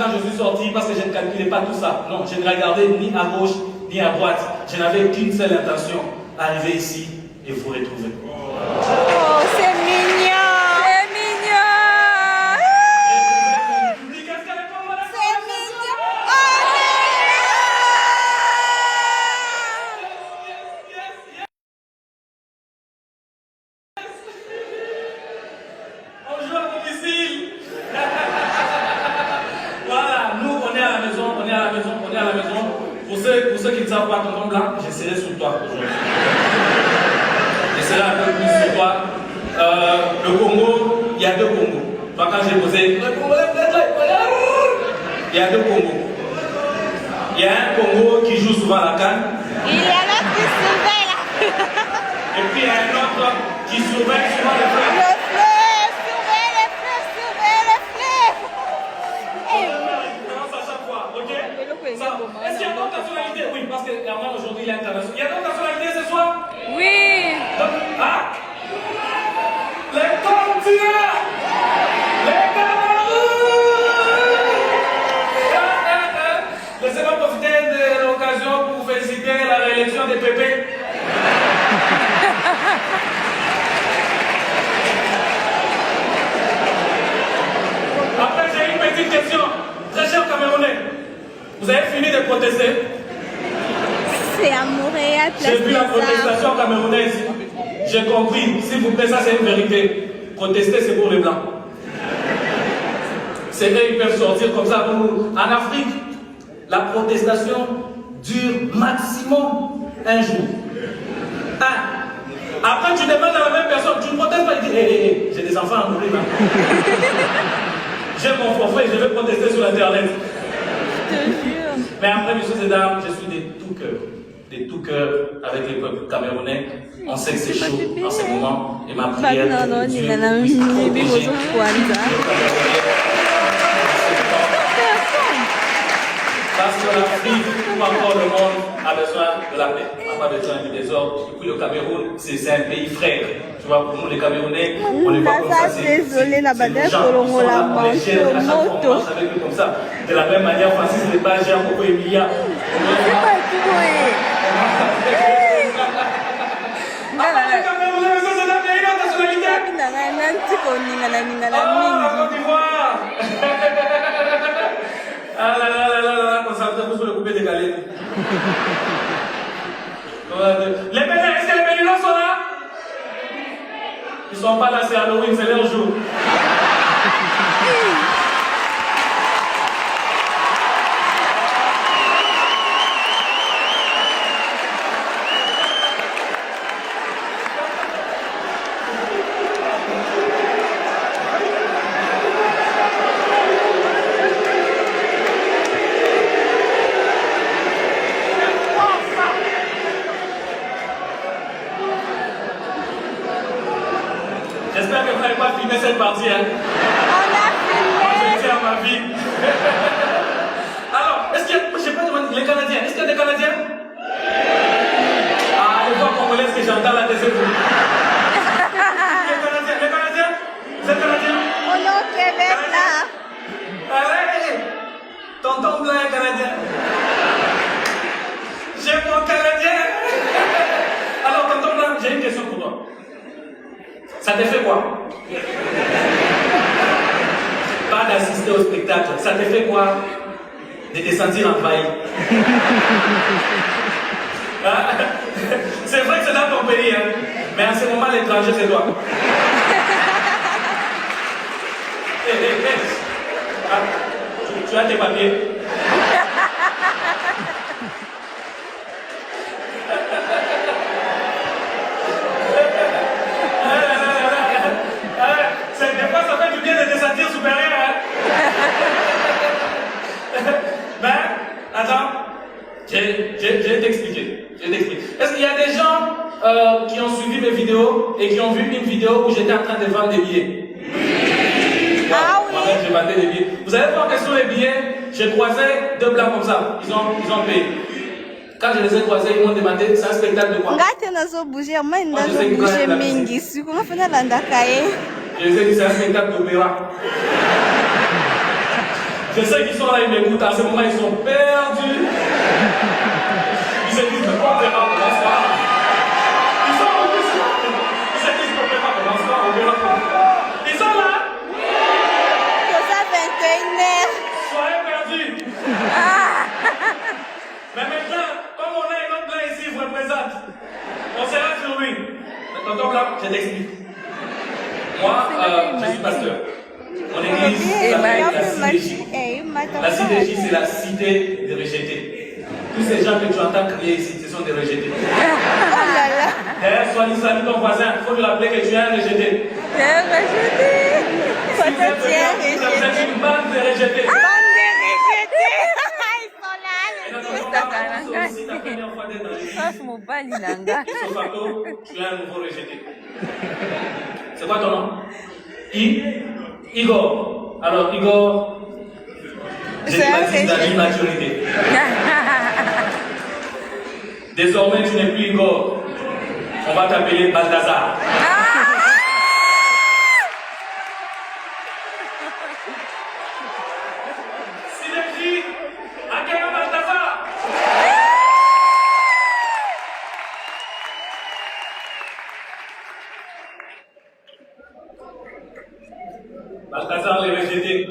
quand je suis sorti, parce que je ne calculais pas tout ça. Non, je ne regardais ni à gauche ni à droite. Je n'avais qu'une seule intention, arriver ici et vous retrouver. Oh, c'est mignon! C'est mignon! C'est mignon! On joue à domicile. Voilà, nous on est à la maison, on est à la maison, on est à la maison. Pour ceux qui ne savent pas, tonton Blanc, je serai sous toi aujourd'hui. Je serai un peu plus sur toi. Le Congo, il y a deux Congos. Toi, quand j'ai posé, il y a deux Congos. Il y a un Congo qui joue souvent la canne. Il y a l'autre qui surveille là. Et puis il y a un autre qui surveille souvent les fleurs. Le fleuve, surveille les fleurs, surveille les fleurs. À chaque fois, ok? Est-ce qu'il y a d'autres nationalités? Oui, parce que aujourd'hui il y a international. Il y a d'autres nationalités ce soir? Oui. Ah! Les continents! Les Cameroun! Laissez-moi profiter de l'occasion pour féliciter la réélection des Pépé. Après, j'ai une petite question. Très cher Camerounais, vous avez fini de protester? C'est à Montréal, place J'ai vu la des Arts. protestation camerounaise. J'ai compris. S'il vous plaît, ça c'est une vérité. Protester, c'est pour les Blancs. C'est eux, ils peuvent sortir comme ça pour nous. En Afrique, la protestation dure maximum un jour. Après, tu demandes à la même personne, tu ne protestes pas, il dit, hé, j'ai des enfants à mourir. J'ai mon forfait, je vais protester sur Internet. Je te jure. Mais après, messieurs et dames, je suis de tout cœur avec les peuples camerounais. On sait que c'est chaud en ce moment. Et ma prière, Non, Dieu il a la puisse mini protéger bigote Kwanza. Parce que l'Afrique, tout encore le monde, a besoin de la paix, n'a pas besoin du désordre. Et puis le Cameroun, c'est un pays frère. Tu vois, pour nous les Camerounais, on est pas comme ça. Désolé, la badette Colombo la manche au moto. Avec eux comme ça. De la même manière, Francis Lepage, Coco Emilia. C'est pas tout, Ah là là là là là, concentrez-vous sur le coupé de galets. Les Bénins, est-ce que les Béninois sont là? Ils ne sont pas là, c'est Halloween, c'est leur jour. J'espère que vous n'avez pas filmé cette partie. Hein. On a filmé. Je tiens à ma vie. Alors, est-ce qu'il y a, je sais pas, les Canadiens, est-ce qu'il y a des Canadiens? Ah, les voix congolaises que j'entends là, c'est vous. Les Canadiens, vous êtes Canadiens? On est au Québec là. Allez, tonton blanc est Canadien. J'ai mon Canadien. Alors, tonton blanc, j'ai une question pour toi. Ça te fait quoi? Pas d'assister au spectacle. Ça te fait quoi? De te sentir envahi. C'est vrai que c'est dans ton pays, hein? Mais en ce moment, l'étranger, c'est toi. Tu as tes papiers? Des fois, ça fait du bien de te sentir supérieur. Hein? Mais, attends, je vais t'expliquer. Est-ce qu'il y a des gens qui ont suivi mes vidéos et qui ont vu une vidéo où j'étais en train de vendre des billets? Ah oui. Moi-même, je vendais des billets. Vous allez voir que sur les billets, j'ai croisé deux blancs comme ça. Ils ont payé. Quand je les ai croisés, ils m'ont demandé, c'est un spectacle de quoi? Ngate nazo bouger, moi nazo bouger mingi. Siku mafanya landa kaye. Je les ai dit, c'est un spectacle d'opéra. Je sais qu'ils sont là, ils m'écoutent. À ce moment, ils sont perdus. Ils se disent, mais on verra comment ça va. Ils sont en plus. Ils se disent, on verra comment ça va, on verra comment ça va. Ils sont là. Ça 21h. Soyez perdus. Mais maintenant, comme on a un autre blanc ici, vous représente. On sera sur lui. Tonton Blanc, je t'explique. Moi, je suis pasteur. Mon église s'appelle la CDJ. La CDJ, c'est la cité des rejetés. Tous ces gens que tu entends crier ici, ce sont des rejetés. D'ailleurs, salut ton voisin, il faut lui rappeler que tu es un rejeté. Tu es rejeté. Si vous êtes une bande de rejetés. Bande de rejetés. Ils sont là. C'est ta première fois d'être dans l'église. Sauf Fato, tu es un nouveau rejeté. C'est quoi ton nom? Igor. Alors, Igor, j'ai dit dans l'immaturité. Désormais, tu n'es plus Igor. On va t'appeler Balthazar. Synergie, accueille Balthazar. Balthazar les rejetés.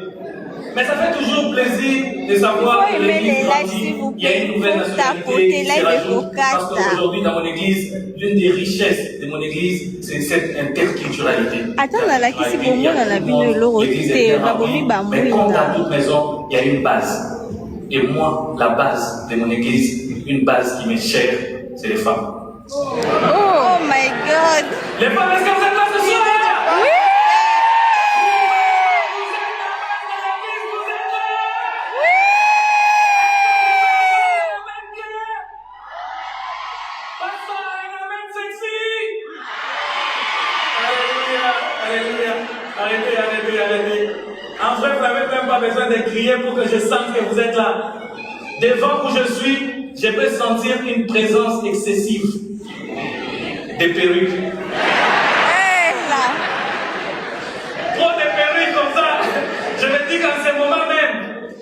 Mais ça fait toujours plaisir de savoir que l'église grandit. Il y a une nouvelle nationalité qui se rajoute. Parce qu'aujourd'hui, dans mon église, l'une des richesses de mon église, c'est cette interculturalité. Attends, la qui c'est pour moi dans la vie de l'euro. Mais comme dans toute maison, il y a une base. Et moi, la base de mon église, une base qui m'est chère, c'est les femmes. Oh my God. Les femmes, est-ce que vous êtes là ce soir? Oui. Arrêtez. En vrai, vous n'avez même pas besoin de crier pour que je sente que vous êtes là. Devant où je suis, je peux sentir une présence excessive des perruques. Hey, là. Trop de perruques comme ça. Je me dis qu'en ce moment même,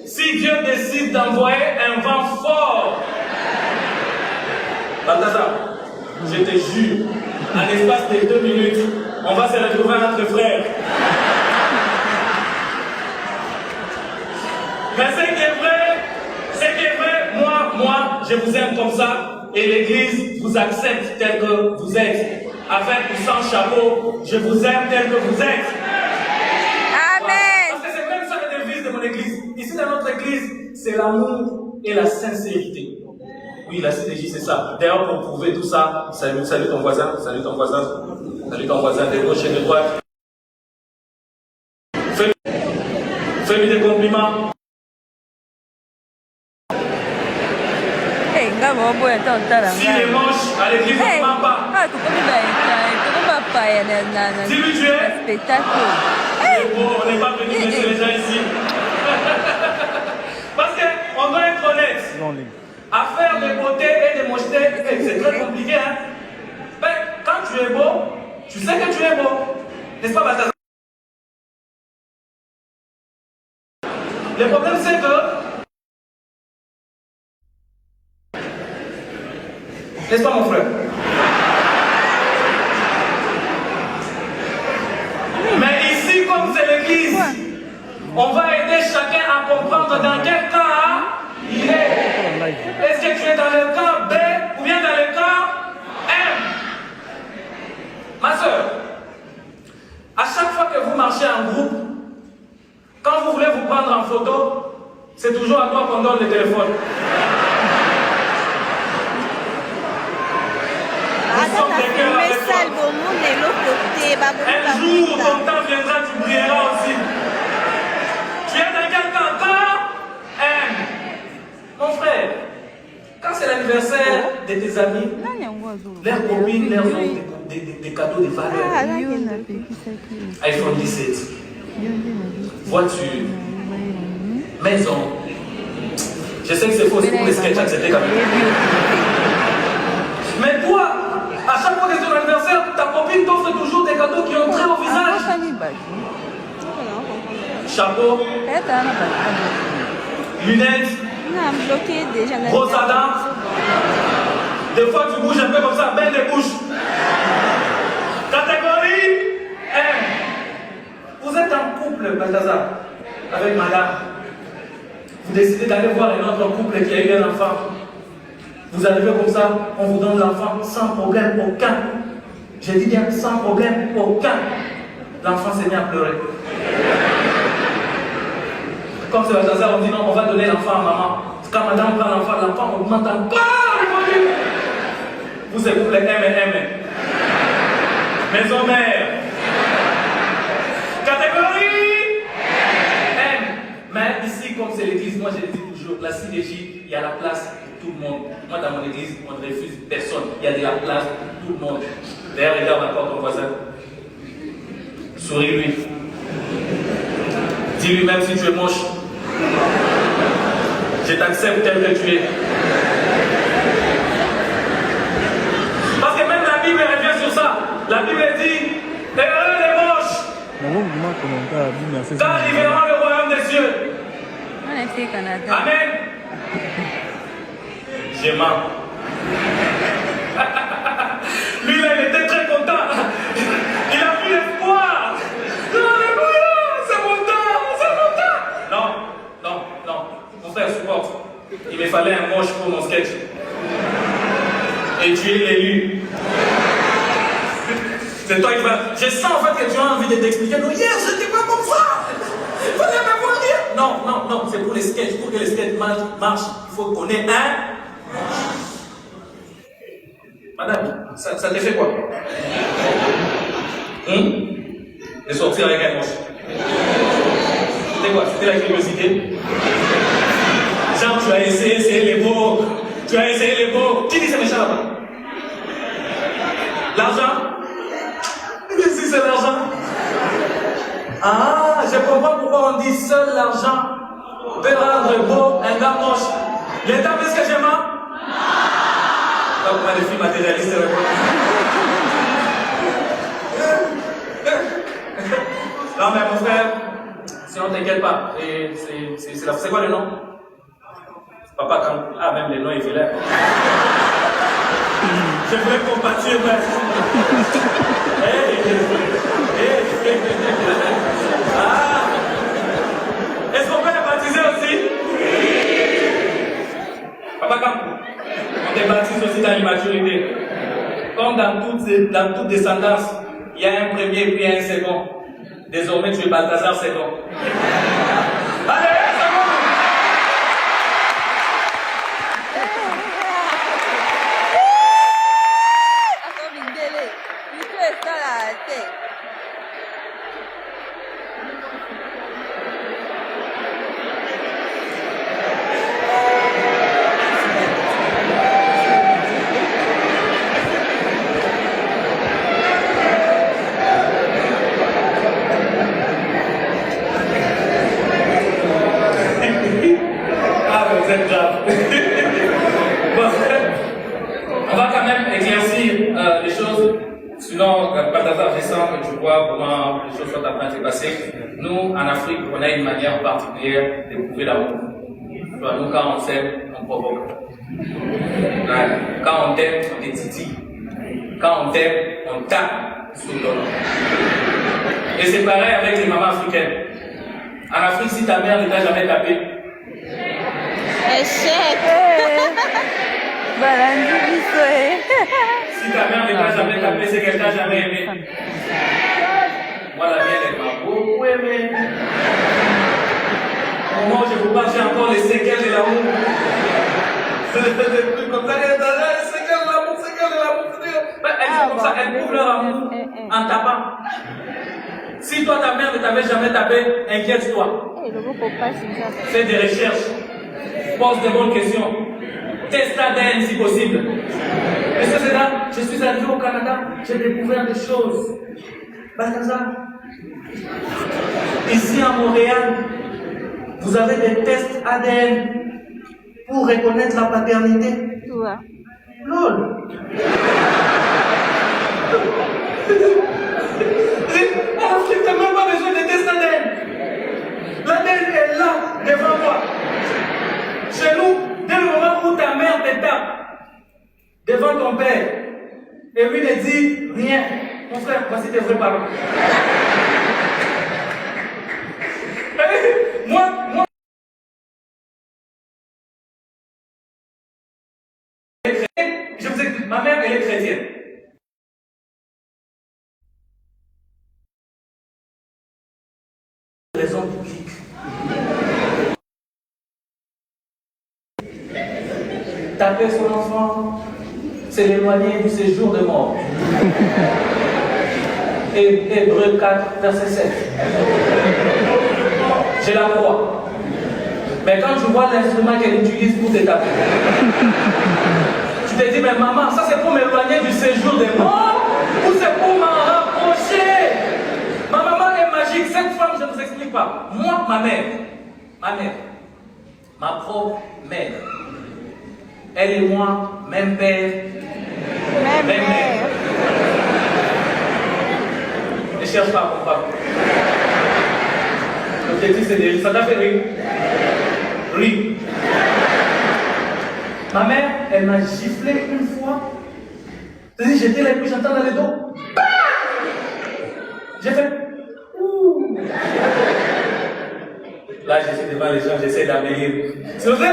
si Dieu décide d'envoyer un vent fort, Balthazar, je te jure, en l'espace de 2 minutes, on va se retrouver entre frères. Mais ce qui est vrai, moi, je vous aime comme ça, et l'Église vous accepte tel que vous êtes. Avec ou sans chapeau, je vous aime tel que vous êtes. Amen. Parce que c'est même ça la devise de mon Église. Ici, dans notre Église, c'est l'amour et la sincérité. Oui, la CDJ, c'est ça. D'ailleurs, pour prouver tout ça, salut ton voisin, salut ton voisin de gauche et de droite. Fais-lui des compliments. S'il est moche, à l'église, on ne ment pas. Dis-lui tu es. C'est beau, on n'est pas venu laisser les gens ici. Parce qu'on doit être honnête. Affaire de beauté et de mocheté, c'est très compliqué. Hein? Mais quand tu es beau, tu sais que tu es beau. N'est-ce pas, Balthazar? Le problème, c'est que. N'est-ce pas, mon frère? Mais ici, comme c'est l'église, on va aider chacun à comprendre dans quel cas il est. Est-ce que tu es dans le camp B ou bien dans le camp M? Ma soeur, à chaque fois que vous marchez en groupe, quand vous voulez vous prendre en photo, c'est toujours à toi qu'on donne le téléphone. Un jour, ton temps viendra, tu brilleras aussi. Tu es dans quel camp? Camp M. Mon frère, quand c'est l'anniversaire de tes amis, leurs copines leur ont des cadeaux de valeur. iPhone 17, voiture, maison. Je sais que c'est faux, c'est pour les sketchs acceptés quand même. Mais toi, à chaque fois que c'est ton anniversaire, ta copine t'offre toujours des cadeaux qui ont trait au visage. chapeau, lunettes, brosse à dents. Des fois tu bouges un peu comme ça, belle les bouches. Catégorie M. Vous êtes en couple, Balthazar, avec madame. Vous décidez d'aller voir un autre couple qui a eu un enfant. Vous arrivez comme ça, on vous donne l'enfant sans problème aucun. J'ai dit bien sans problème aucun. L'enfant s'est mis à pleurer. Comme c'est Balthazar, on dit non, on va donner l'enfant à maman. Quand madame prend l'enfant augmente encore le volume. Vous êtes couple M et M. Maison mère. Catégorie M. Mais ici, comme c'est l'église, moi je le dis toujours, la synergie, il y a la place pour tout le monde. Moi dans mon église, on ne refuse personne. Il y a de la place pour tout le monde. D'ailleurs, regarde encore ton voisin. Souris-lui. Dis-lui même si tu es moche. Je t'accepte tel que tu es. Parce que même la Bible revient sur ça. La Bible dit, heureux les moches. Quand arrivera le royaume des cieux. Amen. J'ai mal. Lui là, il était très content. Il a vu l'espoir. Alléluia, c'est mon temps, c'est mon temps. Non, non, non. Mon frère, supporte. Il me fallait un moche pour mon sketch. Et tu es l'élu. C'est toi qui vas. Je sens en fait que tu as envie de t'expliquer. Non, hier, je n'étais pas comme ça. Il fallait me voir hier. Non, non, non, c'est pour les sketchs. Pour que les sketchs marchent, il faut qu'on ait un. Madame, ça te fait quoi? De sortir avec un moche. C'était quoi? C'était la curiosité. Genre, tu as essayé les beaux. Tu as essayé les beaux. Qui dit c'est méchant là-bas? L'argent? Si c'est l'argent. Ah, je comprends pourquoi on dit seul l'argent peut rendre beau un gars moche. Les dames, est-ce que j'aime? Donc, on a des filles matérialistes. Non, mais mon frère, sinon t'inquiète pas. C'est quoi le nom? Papa, quand. Ah, même les noms, il fait l'air. Je voulais compatir, mais. Est-ce qu'on peut les baptiser aussi? Papa, quand on te baptise aussi dans l'immaturité. Comme dans toute descendance, il y a un premier puis un second. Désormais, tu es Balthazar second. Allez, second! Bon, on va quand même éclaircir les choses. Sinon, Balthazar, je sens que tu vois comment les choses sont en train de se passer. Nous, en Afrique, on a une manière particulière d'éprouver l'amour. Nous, quand on s'aime, on provoque. Quand on t'aime, on te titille. Quand on t'aime, on tape sur ton nom. Et c'est pareil avec les mamans africaines. En Afrique, si ta mère ne t'a jamais tapé, échec. Si ta mère ne t'a jamais tapé, c'est qu'elle t'a jamais aimé. Moi, la mienne, elle m'a beaucoup aimé. Moi, je vous parle, j'ai encore les séquelles de l'amour. Des trucs comme ça, les séquelles de l'amour, séquelles de l'amour. Elles sont comme ça, elles prouvent leur amour en tapant. Si toi, ta mère ne t'avait jamais tapé, inquiète-toi. Fais des recherches. Pose de bonnes questions. Teste ADN si possible. Est-ce que c'est là? Je suis arrivé au Canada, j'ai découvert des choses. Balthazar, ici à Montréal, vous avez des tests ADN pour reconnaître la paternité. LOL. En Afrique, tu n'as même pas besoin de tests ADN. L'ADN est là, devant toi. Chez nous, dès le moment où ta mère te tape devant ton père, et lui ne dit rien, mon frère, voici tes vrais parents. Moi, je vous explique, ma mère, elle est chrétienne. Raison biblique. Taper son enfant, c'est l'éloigner du séjour de mort. Et Hébreux 4, verset 7. Je la crois. Mais quand tu vois l'instrument qu'elle utilise pour te taper, tu te dis, mais maman, ça c'est pour m'éloigner du séjour des morts ou c'est pour m'en rapprocher? Ma maman est magique. Cette femme, je ne vous explique pas. Moi, ma mère, ma propre mère, elle et moi, même père, même mère. Ne cherche pas à comprendre. L'objectif c'est de rire. Ça t'a fait rire? Rire. Ma mère, elle m'a giflé une fois. C'est-à-dire, j'étais là et puis j'entends dans le dos. J'ai fait. Ouh. Là, je suis devant les gens, j'essaie d'améliorer. C'est vrai?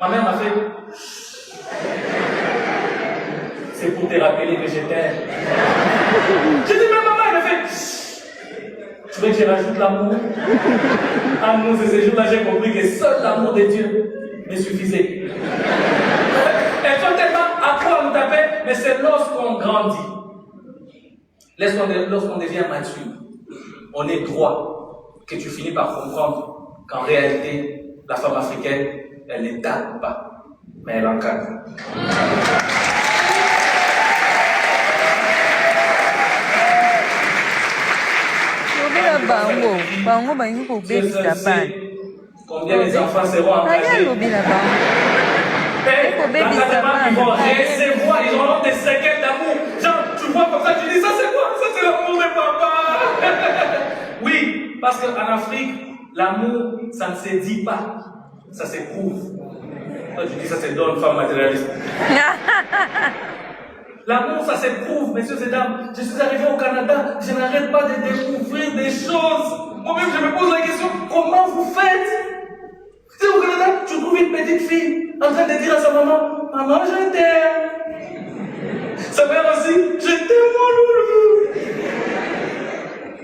Ma mère m'a fait. C'est pour te rappeler que je t'aime. J'ai dit, mais maman, elle a fait. Tu veux que je rajoute l'amour? Amour, c'est ces jours-là, j'ai compris que seul l'amour de Dieu me suffisait. Elles sont tellement accro à nous taper, mais c'est lorsqu'on grandit. Lorsqu'on devient mature, on est droit, que tu finis par comprendre qu'en réalité, la femme africaine, elle ne tape pas, mais elle encadre. Dieu sait combien les enfants seront engagés. L'encadrement, ils vont recevoir, ils auront des séquelles d'amour. Genre, tu vois comme ça, tu dis, ça c'est quoi? Ça c'est l'amour de papa. Oui, parce qu'en Afrique, l'amour, ça ne se dit pas, ça s'éprouve. Toi, tu dis, ça c'est donne, femme matérialiste. L'amour, ça s'éprouve, messieurs et dames. Je suis arrivé au Canada, je n'arrête pas de découvrir des choses. Moi-même, je me pose la question, comment vous faites? Tu sais, au Canada, tu trouves une petite fille en train de dire à sa maman, maman, je t'aime. Sa mère aussi, je t'aime, mon loulou.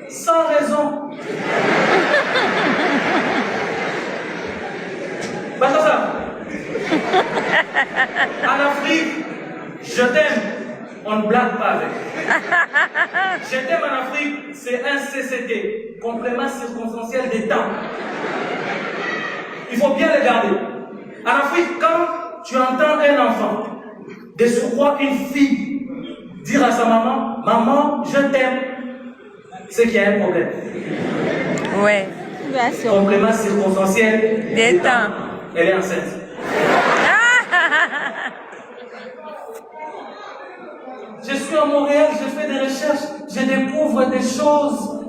Sans raison. Pas ça. En Afrique, je t'aime. On ne blague pas avec. Je t'aime en Afrique, c'est un CCT, complément circonstanciel des temps. Il faut bien le garder. En Afrique, quand tu entends un enfant, de surcroît une fille, dire à sa maman, maman, je t'aime, c'est qu'il y a un problème. Ouais. Complément circonstanciel des temps. Elle est enceinte. Je suis à Montréal, je fais des recherches, je découvre des choses.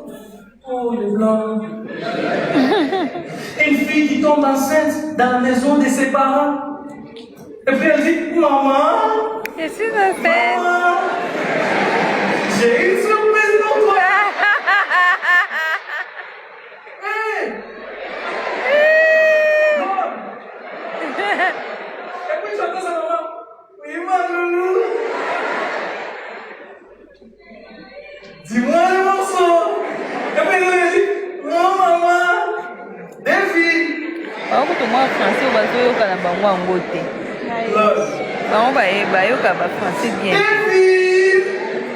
Oh, les blancs. Une fille qui tombe enceinte dans la maison de ses parents. Et puis elle dit, maman, je suis enceinte. Maman, j'ai une surprise pour toi. Hey! Et puis j'entends sa maman. Oui, ma loulou. Dis-moi le morceau. Et puis elle dit, non maman, des filles. Moi français bazoyoka na bango yango te. Bango bayoka ba français bien. Des filles.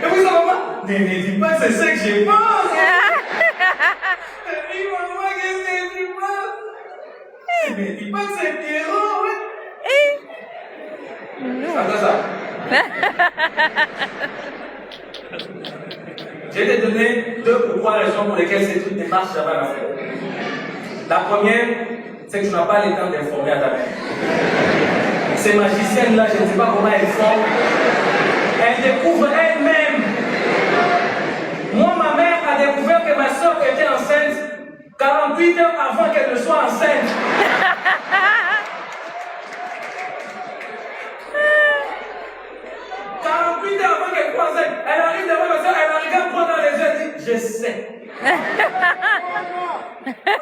Et puis sa maman, ne dis pas que c'est ce que je pense. Et maman, qu'est-ce que tu penses? Ne dis pas que c'est Pierrot. C'est ça. Je vais te donner 2 ou 3 raisons pour lesquelles ces trucs ne marchent jamais en Afrique. La première, c'est que tu n'as pas le temps d'informer à ta mère. Ces magiciennes-là, je ne sais pas comment elles font. Elles découvrent elles-mêmes. Moi, ma mère a découvert que ma soeur était enceinte 48 heures avant qu'elle ne soit enceinte. Elle arrive devant ma soeur, elle la regarde droit dans les yeux, elle dit, je sais.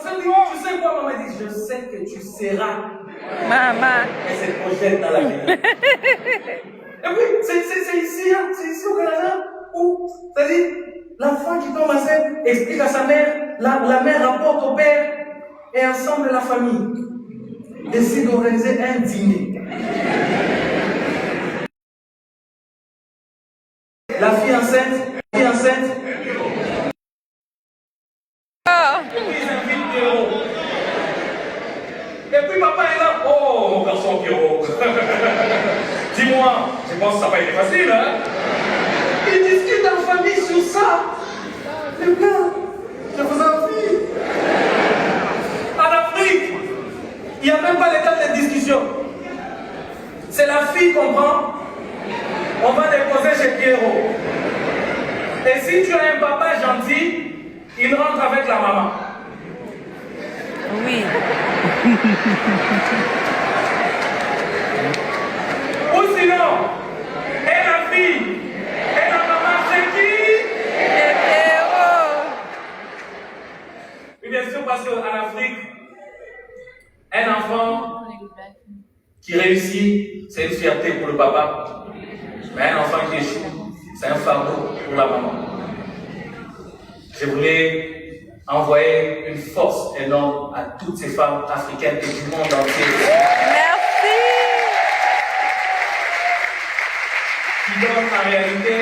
Tu sais quoi, maman dit, je sais que tu seras. Maman. Elle se projette dans la vie. Et puis, c'est ici, hein, c'est ici au Canada, où, c'est-à-dire, l'enfant qui tombe enceinte explique à sa mère, la mère rapporte au père, et ensemble la famille décide d'organiser un dîner. La fille enceinte. Ils invitent Pierrot. Et puis papa est là. Oh, mon garçon Pierrot. Dis-moi, je pense que ça va être facile, hein? Ils discutent en famille sur ça. Les gars, je vous envie. En Afrique, il n'y a même pas l'état de discussion. C'est la fille qu'on prend. On va déposer chez Pierrot. Et si tu as un papa gentil, il rentre avec la maman. Oui. Ou sinon, et la fille, et la maman, c'est qui? Pierrot. Et bien sûr, parce qu'en Afrique, un enfant qui réussit, c'est une fierté pour le papa. Mais un enfant qui échoue, c'est un fardeau pour la maman. Je voulais envoyer une force énorme à toutes ces femmes africaines et du monde entier. Merci. Qui donnent en réalité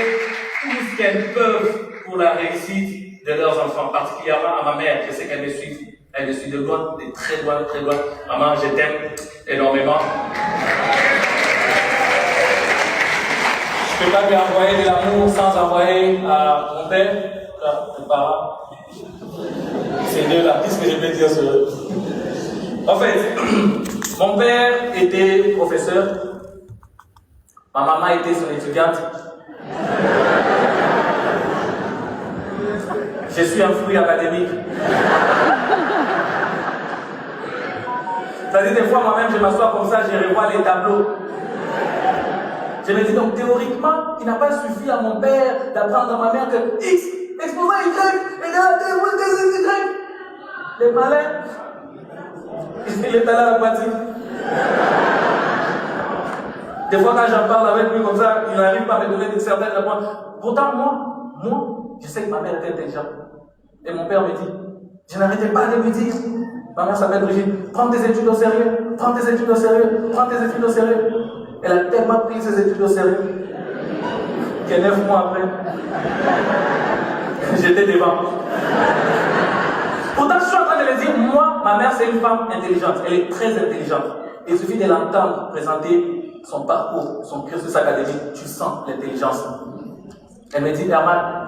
tout ce qu'elles peuvent pour la réussite de leurs enfants, particulièrement à ma mère. Je sais qu'elle me suit. Elle me suit de loin, de très loin, très loin. Maman, je t'aime énormément. Je ne peux pas lui envoyer de l'amour sans envoyer à mon père, mes parents. C'est deux là, qu'est-ce que je peux dire sur eux? En fait, mon père était professeur, ma maman était son étudiante. Je suis un fruit académique. C'est-à-dire, des fois, moi-même, je m'assois comme ça, je revois les tableaux. Je me dis donc, théoriquement, il n'a pas suffi à mon père d'apprendre à ma mère que X, exposant Y, égale Y. Les malins, il est allé à la pratique. Des fois, quand j'en parle avec lui comme ça, il n'arrive pas à me donner certaines réponses. Pourtant, moi, je sais que ma mère était intelligente. Et mon père me dit, je n'arrêtais pas de lui dire, ma mère s'appelle Brigitte, prends tes études au sérieux, prends tes études au sérieux, prends tes études au sérieux. Elle a tellement pris ses études au sérieux que 9 mois après, j'étais devant. Pourtant, je suis en train de le dire, moi, ma mère, c'est une femme intelligente. Elle est très intelligente. Il suffit de l'entendre présenter son parcours, son cursus académique, tu sens l'intelligence. Elle me dit, Herman,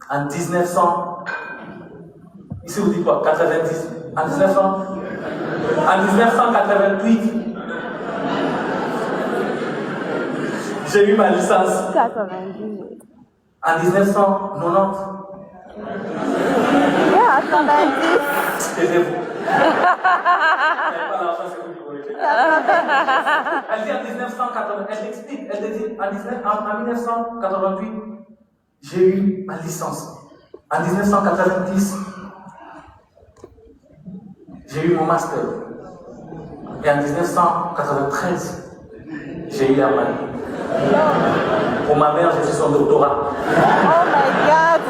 en 1900, ici vous dites quoi, 90, en 1988, j'ai eu ma licence. 98. En 1990. Yeah, 90. Taisez-vous. Elle dit en 1980, elle t'explique, elle te dit en 1988, j'ai eu ma licence. En 1990, j'ai eu mon master. Et en 1993, j'ai eu un mari. Pour ma mère, j'ai fait son doctorat. Oh my God.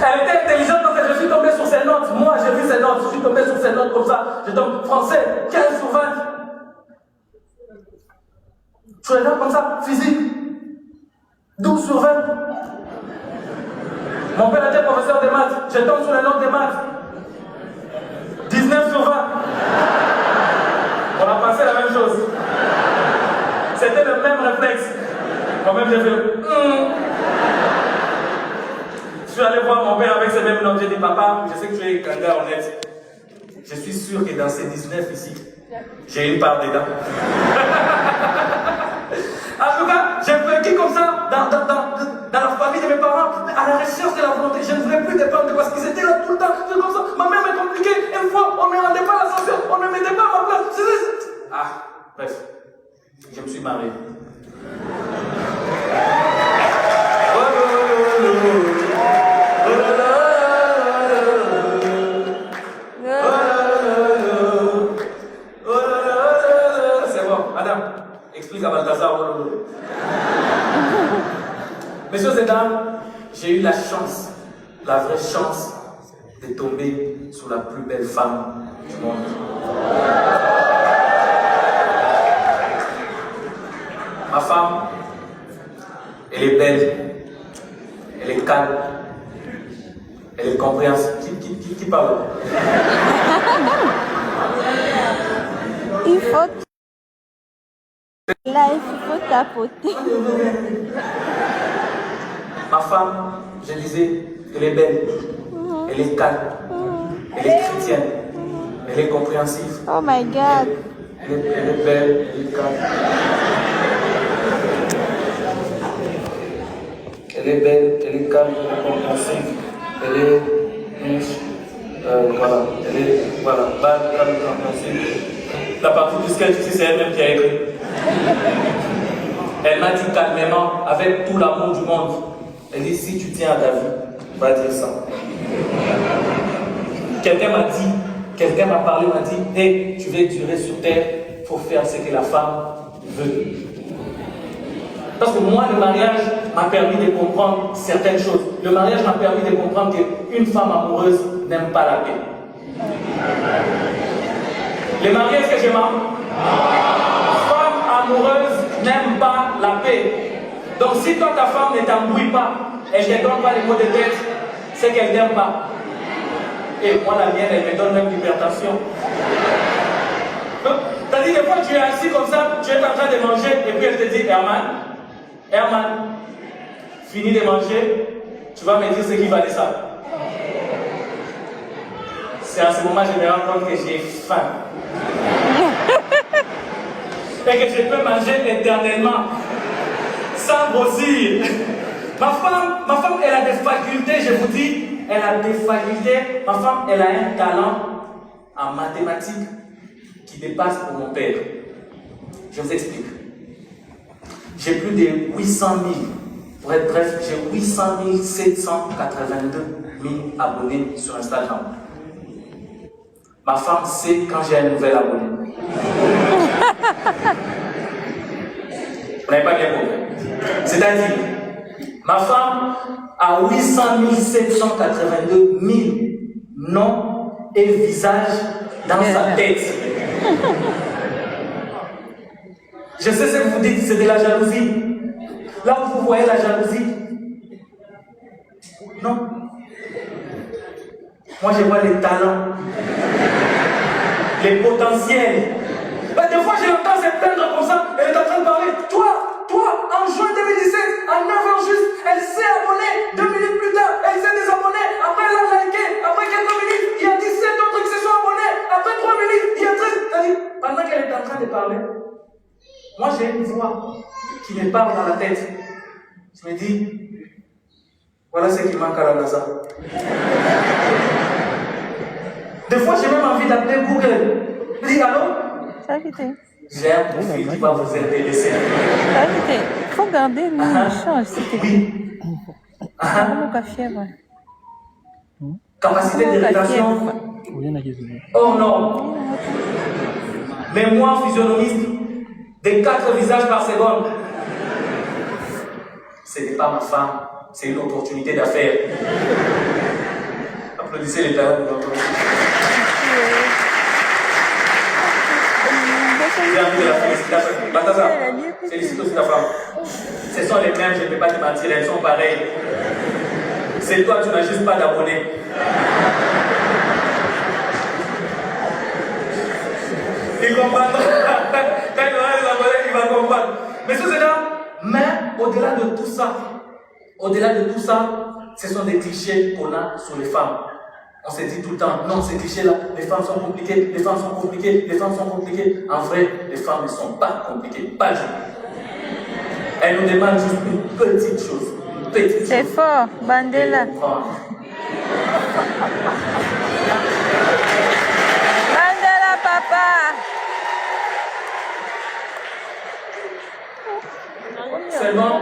Elle était intelligente parce que je suis tombé sur ses notes. Moi, j'ai vu ses notes. Je suis tombé sur ses notes comme ça. Je tombe français, 15 sur 20. Tu es là comme ça, physique, 12 sur 20. Mon père était professeur de maths. Je tombe sur les notes des maths. 19 sur 20. On a pensé la même chose. C'était le même réflexe. Moi-même, j'ai fait Je suis allé voir mon père avec ces mêmes notes. J'ai dit, papa, je sais que tu es un gars honnête. Je suis sûr que dans ces 19 ici, j'ai une part dedans. En tout cas, j'ai vécu comme ça dans la famille de mes parents. À à la recherche de la volonté. Je ne voulais plus dépendre parce qu'ils étaient là tout le temps. C'est comme ça. Ma mère m'est compliquée. Une fois, on ne rendait pas l'ascenseur. On ne mettait pas à ma place. Ah, bref. Je me suis marié. C'est bon, madame, explique à Balthazar. Messieurs et dames, j'ai eu la chance, la vraie chance, de tomber sur la plus belle femme du monde. Ma femme, elle est belle, elle est calme, elle est compréhensive. Qui parle? Il faut... Là, il faut tapoter. Ma femme, je disais, elle est belle, elle est calme, elle est chrétienne, elle est compréhensive. Oh my God. Elle est belle, elle est calme. Elle est belle, elle est calme, elle est compréhensive, elle est riche, voilà, elle est, voilà, calme, compréhensive. La partie du sketch ici, c'est elle-même qui a écrit. Elle m'a dit calmement, avec tout l'amour du monde, elle dit, si tu tiens à ta vie, va dire ça. Quelqu'un m'a parlé, m'a dit, hey, tu veux durer sur terre, il faut faire ce que la femme veut. Parce que moi, le mariage m'a permis de comprendre certaines choses. Le mariage m'a permis de comprendre qu'une femme amoureuse n'aime pas la paix. Les mariés, est-ce que je m'aime? Femme amoureuse n'aime pas la paix. Donc si toi, ta femme ne t'embrouille pas, elle ne te donne pas les mots de tête, c'est qu'elle n'aime pas. Et moi, la mienne, elle me donne même l'hypertension. C'est-à-dire, des fois, tu es assis comme ça, tu es en train de manger, et puis elle te dit, Herman, finis de manger, tu vas me dire ce qui valait ça. C'est à ce moment que je me rends compte que j'ai faim. Et que je peux manger éternellement, sans grossir. Ma femme, elle a des facultés, je vous dis, elle a des facultés. Ma femme, elle a un talent en mathématiques qui dépasse pour mon père. Je vous explique. J'ai plus de 800 000, pour être bref, j'ai 800 782 000 abonnés sur Instagram. Ma femme sait quand j'ai un nouvel abonné. Vous n'avez pas bien compris. C'est-à-dire, ma femme a 800 782 000 noms et visages dans sa tête. Je sais ce que vous dites, c'est de la jalousie. Là où vous voyez la jalousie. Non. Moi, je vois les talents, les potentiels. Des fois, je l'entends se plaindre comme ça. Elle est en train de parler. Toi, en juin 2017, à 9h juste, elle s'est abonnée. 2 minutes plus tard, elle s'est désabonnée. Après, elle a liké. Après quelques minutes, il y a 17 autres qui se sont abonnés. Après 3 minutes, il y a 13. C'est-à-dire, pendant qu'elle est en train de parler, moi, j'ai une voix qui me parle dans la tête. Je me dis, voilà ce qui manque à la NASA. Des fois, j'ai même envie d'appeler Google. Je dis, allô? J'ai un profil qui va vous intéresser. Il faut garder le change, s'il te plaît. Capacité de rétention. Oh non. Mémoire physionomiste de 4 visages par seconde. Ce n'est pas ma femme, c'est une opportunité d'affaires. Applaudissez les talents de notre vie. J'ai envie de la félicitation. Balthazar, félicite aussi ta femme. Ce sont les mêmes, je ne peux pas te mentir, elles sont pareilles. C'est toi, tu n'as juste pas d'abonnés. Il comprendra. Quand il aura les abonnés, il va comprendre. Mais c'est là. Mais au-delà de tout ça, ce sont des clichés qu'on a sur les femmes. On se dit tout le temps, non, ces clichés-là, les femmes sont compliquées, les femmes sont compliquées, les femmes sont compliquées. En vrai, les femmes ne sont pas compliquées, pas du tout. Elles nous demandent juste une petite chose. petite C'est chose. fort, Bandela. Bandela, papa. Seulement,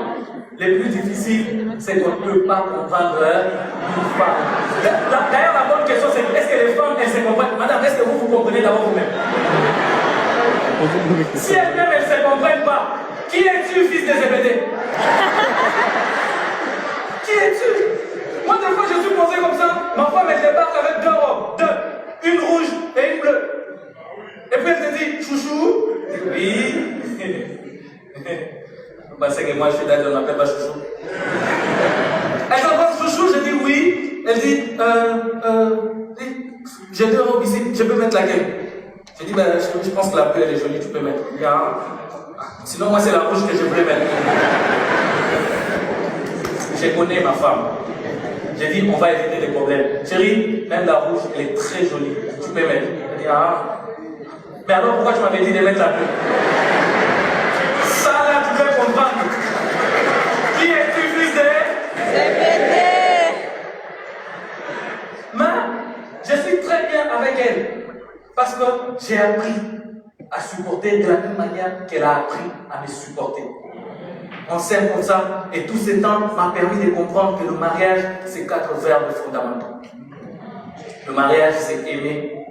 les plus difficiles, c'est qu'on ne peut pas comprendre une femme. D'ailleurs, la bonne question, c'est est-ce que les femmes, elles se comprennent? Madame, est-ce que vous comprenez d'abord vous-même? Si elles-mêmes, elles ne se comprennent pas, qui es-tu, fils de Zébédée? Qui es-tu? Moi, des fois, je suis posé comme ça. Ma femme, elle débarque avec deux robes. Une rouge et une bleue. Et puis, elle te dit, chouchou. Oui. Vous pensez que moi, je suis d'accord, on m'appelle pas chouchou. Elle s'appelle chouchou, je dis oui. Elle dit, j'ai deux robes ici, je peux mettre laquelle? Je dis, ben, je pense que la bleue, elle est jolie, tu peux mettre. Sinon, moi, c'est la rouge que je voulais mettre. Je connais ma femme. J'ai dit, on va éviter les problèmes. Chérie, même la rouge, elle est très jolie. Tu peux mettre. Elle dit, mais alors, pourquoi tu m'avais dit de mettre la bleue? Ça, là, tu peux comprendre. Qui es-tu, fils de? Zébédée. Mais, je suis très bien avec elle. Parce que j'ai appris à supporter de la même manière qu'elle a appris à me supporter. On s'aime comme ça, et tout ce temps m'a permis de comprendre que le mariage, c'est 4 verbes fondamentaux. Le mariage, c'est aimer,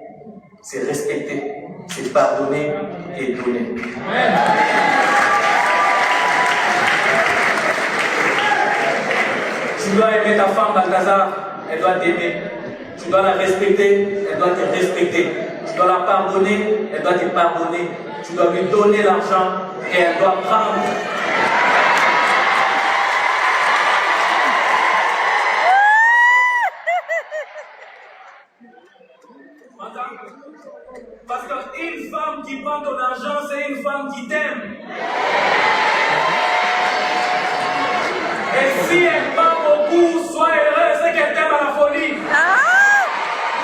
c'est respecter, c'est pardonner et donner. Tu dois aimer ta femme, Balthazar, elle doit t'aimer. Tu dois la respecter, elle doit te respecter. Tu dois la pardonner, elle doit te pardonner. Tu dois lui donner l'argent et elle doit prendre. Parce qu'une femme qui prend ton argent, c'est une femme qui t'aime. Et si elle prend beaucoup, sois heureuse, c'est qu'elle t'aime à la folie.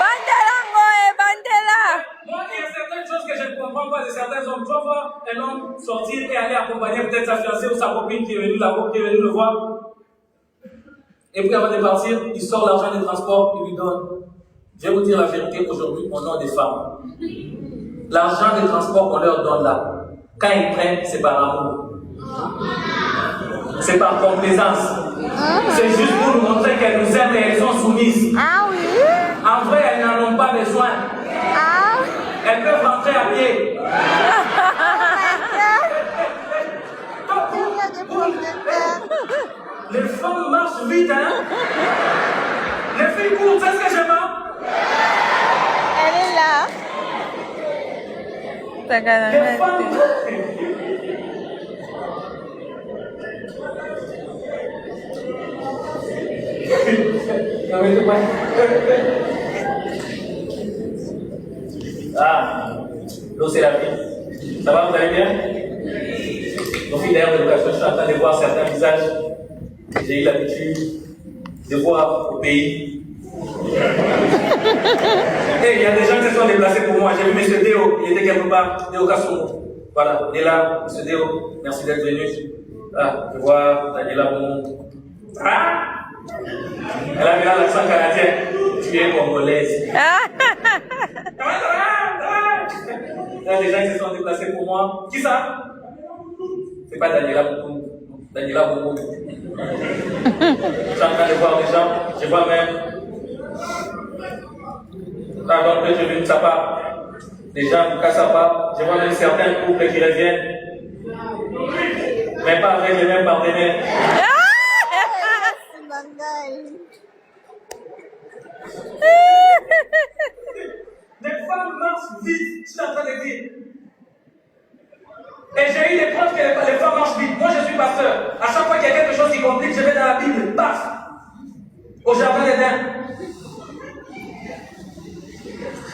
Bandela, Ngoé, Bandela. Moi, il y a certaines choses que je ne comprends pas de certains hommes. Tu vas voir un homme sortir et aller accompagner peut-être sa fiancée ou sa copine qui est venue le voir. Et puis avant de partir, il sort l'argent des transports, il lui donne. Je vais vous dire la vérité aujourd'hui au nom des femmes. L'argent des transports qu'on leur donne là, quand ils prennent, c'est par amour. C'est par complaisance. C'est juste pour nous montrer qu'elles nous aiment et elles sont soumises. Ah oui. En vrai, elles n'en ont pas besoin. Elles peuvent rentrer à pied. Les femmes marchent vite, hein? Les filles courent, c'est ce que j'aime. Elle est là. Les femmes l'eau c'est la vie. Ça va, vous allez bien? Nos filles d'ailleurs de location, je suis en train de voir certains visages que j'ai eu l'habitude de voir au pays. Et il y a des gens qui se sont déplacés pour moi. J'ai vu M. Déo, il était quelque part, Déo Kassomo. Voilà, il est là, M. Déo, merci d'être venu. Ah, je vois Daniela Boumou. Ah! Elle a mis là l'accent canadien. Tu es congolaise. Il y a des gens qui se sont déplacés pour moi. Qui ça? C'est pas Daniela Boumou. Daniela Boumou. Je suis en train de voir des gens. Je vois même. Avant que je vienne de sa part. Des gens qui cassent sa part. Je vois même certains couples qui reviennent. Mais pas avec les mêmes partenaires. Les femmes marchent vite, je suis en train de dire. Et j'ai eu des preuves que les femmes marchent vite. Moi, je suis pasteur. À chaque fois qu'il y a quelque chose qui complique, je vais dans la Bible, paf, au jardin d'Éden.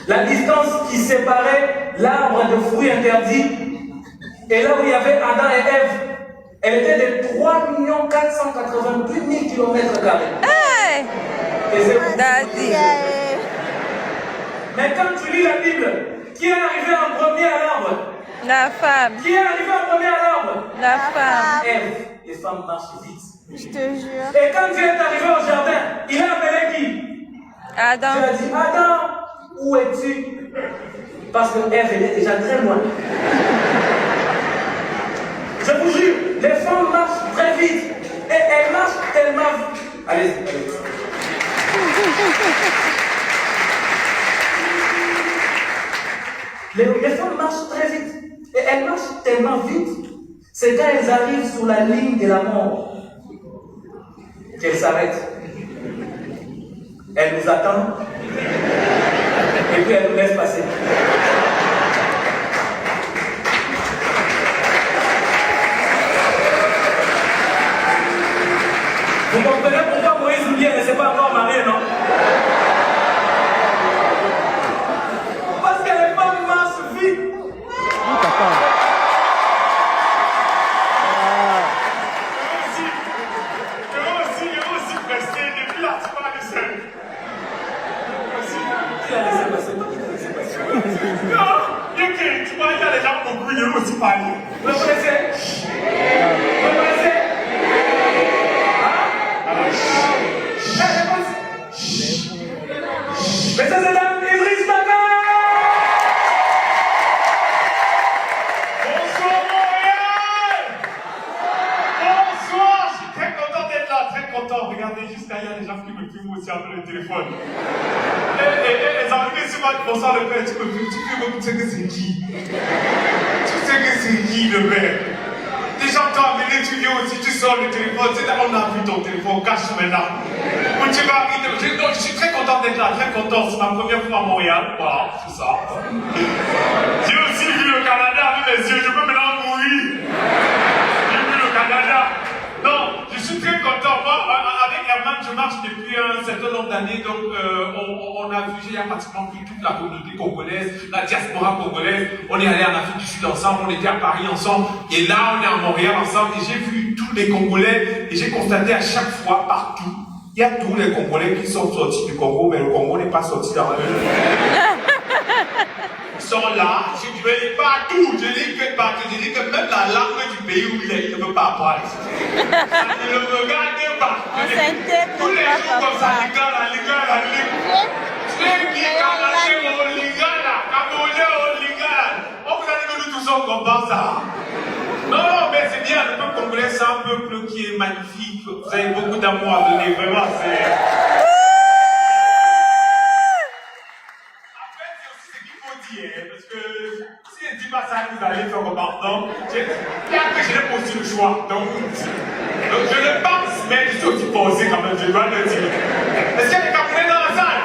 La distance qui séparait l'arbre de fruits interdits et là où il y avait Adam et Ève, elle était de 3 488 000 km². Hey! Daddy. Mais quand tu lis la Bible, qui est arrivé en premier à l'arbre? La femme. Qui est arrivé en premier à l'arbre? La femme. Ève. Les femmes marchent vite. Je te jure. Et quand Dieu est arrivé au jardin, il a appelé qui? Adam. Dieu a dit, Adam, où es-tu? Parce que Ève était déjà très loin. Je vous jure, les femmes marchent très vite. Et elles marchent tellement vite. Allez-y, allez-y. Les femmes marchent très vite. Et elles marchent tellement vite. C'est quand elles arrivent sur la ligne de la mort qu'elles s'arrêtent. Elles nous attendent. Et puis elles nous laissent passer. Vous comprenez pourquoi Moïse Oulier ne s'est pas encore marié, non? Parce que les femmes marchent vite. Je veux aussi prester depuis là, tu parles de seul. Qui a laissé passer? Qui a laissé passer? Non, tu vois, il y a des gens beaucoup, je veux aussi parler. Vous le connaissez? Vous le connaissez? Messieurs et dames, Idriss Daka! Bonsoir Montréal! Bonsoir, je suis très content d'être là, très content. Regardez, juste derrière, les gens qui me filment aussi un peu le téléphone. Les amis, c'est moi qui bonsoir le père, tu sais que c'est qui? Tu sais que c'est qui le père? Les gens t'ont amené, tu viens aussi, tu sors le téléphone, tu sais, on a vu ton téléphone, cache maintenant. Je suis très content d'être là, très content. C'est ma première fois à Montréal, voilà, c'est ça. J'ai aussi vu le Canada avec les yeux, je peux maintenant mourir. J'ai vu le Canada. Non, je suis très content. Moi, avec Herman, je marche depuis un certain nombre d'années, donc on a vu, j'ai pratiquement pris toute la communauté congolaise, la diaspora congolaise. On est allé en Afrique du Sud ensemble, on était à Paris ensemble, et là on est à Montréal ensemble, et j'ai vu tous les Congolais, et j'ai constaté à chaque fois, partout, il y a tous les Congolais qui sont sortis du Congo, mais le Congo n'est pas sorti dans la Ils sont là, je ne dis pas tout, je dis que partout, je dis que même la langue du pays où il est, il ne veut pas parler. Ça ne le regarde pas. Tous les jours comme ça, Lingala. Tu es qui Canadien au Lingala, Camerounais au Lingala. On vous a dit que nous tous sommes comme ça. Non, mais c'est bien, le peuple congolais, c'est un peuple qui est magnifique. Vous avez beaucoup d'amour à donner, vraiment, c'est... Parce que si je ne dis pas ça, vous allez faire repartant. Je n'ai pas aussi le choix. Donc, je le pense, mais je suis aussi pensé quand même, je dois le dire. Est-ce qu'il y a des Camerounais dans la salle?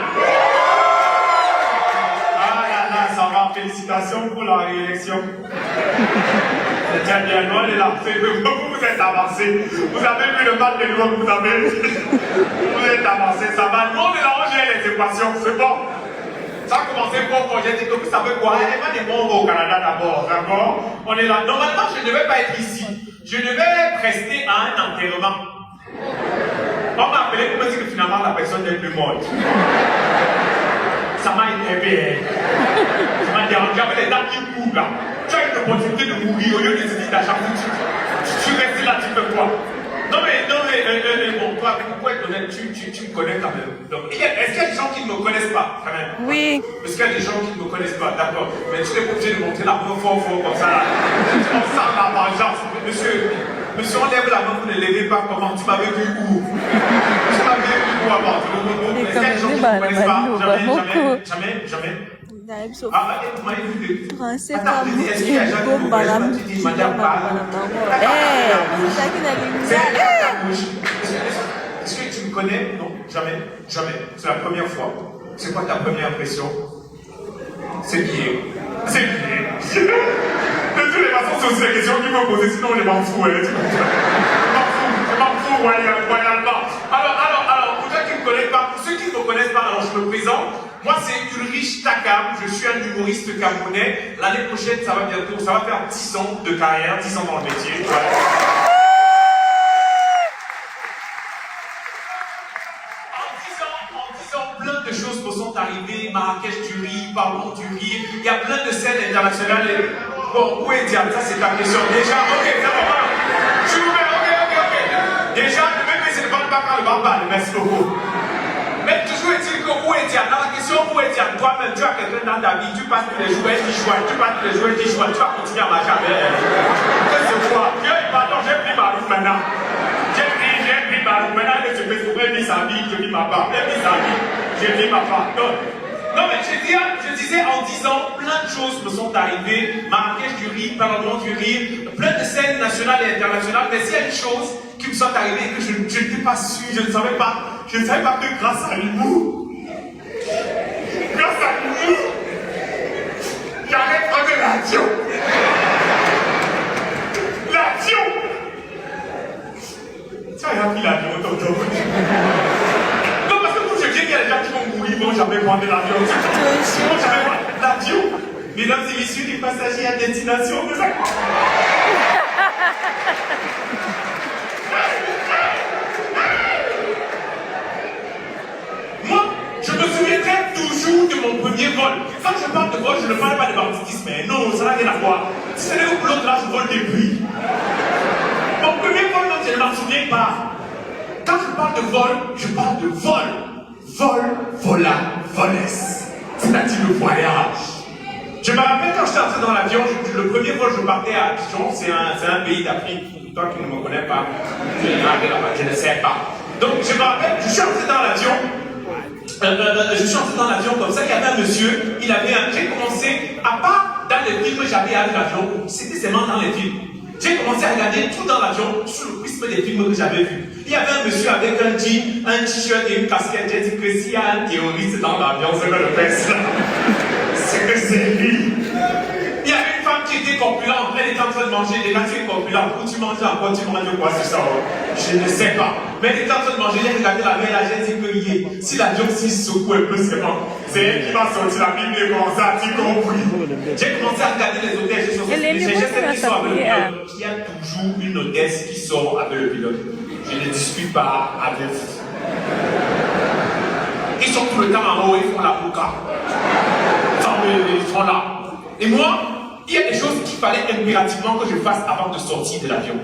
Ah là là, ça va. Félicitations pour la réélection. C'est déjà bien, non, elle est là. Vous êtes avancé. Vous avez vu le mal des lois, vous êtes avancé. Ça va. Nous, on est là, on gère les équations. C'est bon. Ça a commencé pour j'ai dit que vous savez quoi, il y a des bons au Canada d'abord, d'accord? On est là. Normalement, je ne vais pas être ici. Je devais rester à un enterrement. On m'a appelé pour me dire que finalement la personne n'est plus morte. Ça m'a énervé. Ça m'a dérangé. J'avais les dames qui courent là. Tu as une opportunité de mourir au lieu de se dire d'achat. Tu restes là, tu fais quoi? Non mais, bon, toi, pourquoi être honnête, tu me connais quand même. Donc, est-ce qu'il y a des gens qui ne me connaissent pas, quand même? Oui. Est-ce qu'il y a des gens qui ne me connaissent pas? D'accord. Mais tu n'es pas obligé de montrer la main fort comme ça, là. On sent la vengeance. Monsieur, on lève la main, vous ne levez pas comment? Tu m'avais vu où? Tu m'avais vu où avant? Est-ce qu'il y a des gens qui ne me connaissent pas? Jamais. Ah, vous m'avez vu de... Français Attends, est-ce qu'il y a des gens qui ne me connaissent pas? Tu dis, madame, est-ce que tu me connais? Non, jamais. C'est la première fois. C'est quoi ta première impression? C'est lié. De toutes les façons, c'est aussi la question qu'il me poser, sinon je m'en fous. Je m'en fous royalement. Alors, pour ceux qui ne me connaissent pas, pour ceux qui ne me connaissent pas, alors je me présente. Moi, c'est Ulrich Takam, je suis un humoriste camerounais. L'année prochaine, ça va faire 10 ans de carrière, 10 ans dans le métier. Ouais. En 10 ans, plein de choses me sont arrivées. Marrakech du riz, Parlons du riz. Il y a plein de scènes internationales. Bon, où est Diane? Ça, c'est ta question. Déjà, ok, ça va. Je suis ouvert, ok. Déjà, ne me laissez pas quand le bas parle, merci beaucoup. Mais toujours est-il que où est-il? Dans la question où est-il? Toi-même, tu as quelqu'un dans ta vie, tu passes tous les jours, tu choisis, tu passes tous les jours, tu choisis, tu vas continuer à marcher avec elle. C'est quoi? Dieu, pardon, j'ai pris ma route maintenant. J'ai pris ma route maintenant, elle se fait trouver, elle vit sa vie, je vis ma part. Elle vit sa vie, je vis ma part. Non, mais je disais en 10 ans, plein de choses me sont arrivées. Marrakech du rire, Parlement du rire, plein de scènes nationales et internationales. Mais s'il y a une chose qui me sont arrivées que je n'étais pas su, je ne savais pas que grâce à l'humour, j'allais prendre l'avion. L'avion. Tu as pris l'avion, tonton. Non, parce que pour je viens, il y a des gens qui vont mourir, ils vont jamais prendre l'avion. Ils vont jamais prendre l'avion. Mesdames et messieurs, les passagers à destination, nous Moi, je me souviendrai toujours de mon premier vol. Quand je parle de vol, je ne parle pas de banditisme. Non, ça n'a rien à voir. Si c'est le boulot de là, je vole des prix. Mon premier vol, non, je ne m'en souviens pas. Quand je parle de vol, je parle de vol. Vol, vola, volesse. C'est-à-dire le voyage. Je me rappelle quand j'étais entré dans l'avion, le premier vol, je partais à Abidjan. C'est un pays d'Afrique. Toi qui ne me connais pas, je ne sais pas. Donc, je me rappelle, je suis entré dans l'avion. Comme ça, il y avait un monsieur, j'ai commencé, à part dans les films que j'avais avec l'avion, c'était seulement dans les films. J'ai commencé à regarder tout dans l'avion sous le prisme des films que j'avais vus. Il y avait un monsieur avec un jean, un t-shirt et une casquette. J'ai dit que s'il y a un terroriste dans l'avion, c'est que le best là. C'est que c'est lui. Il y avait une femme qui était corpulente, elle était en train de manger, et quand tu es corpulente, où tu manges encore, tu manges quoi, c'est ça? Je ne sais pas. Mais elle était en train de manger, j'ai regardé la main, j'ai dit que si l'avion s'y secoue un peu, c'est bon. C'est elle qui va sortir la Bible et comme ça, tu compris. J'ai commencé à regarder les hôtels, j'ai cette histoire avec le pilote. Il y a toujours une hôtesse qui sort avec le pilote. Je ne discute pas avec vous. Ils sont tout le temps en haut, ils font la bouca. Ils sont là. Et moi, il y a des choses qu'il fallait impérativement que je fasse avant de sortir de l'avion.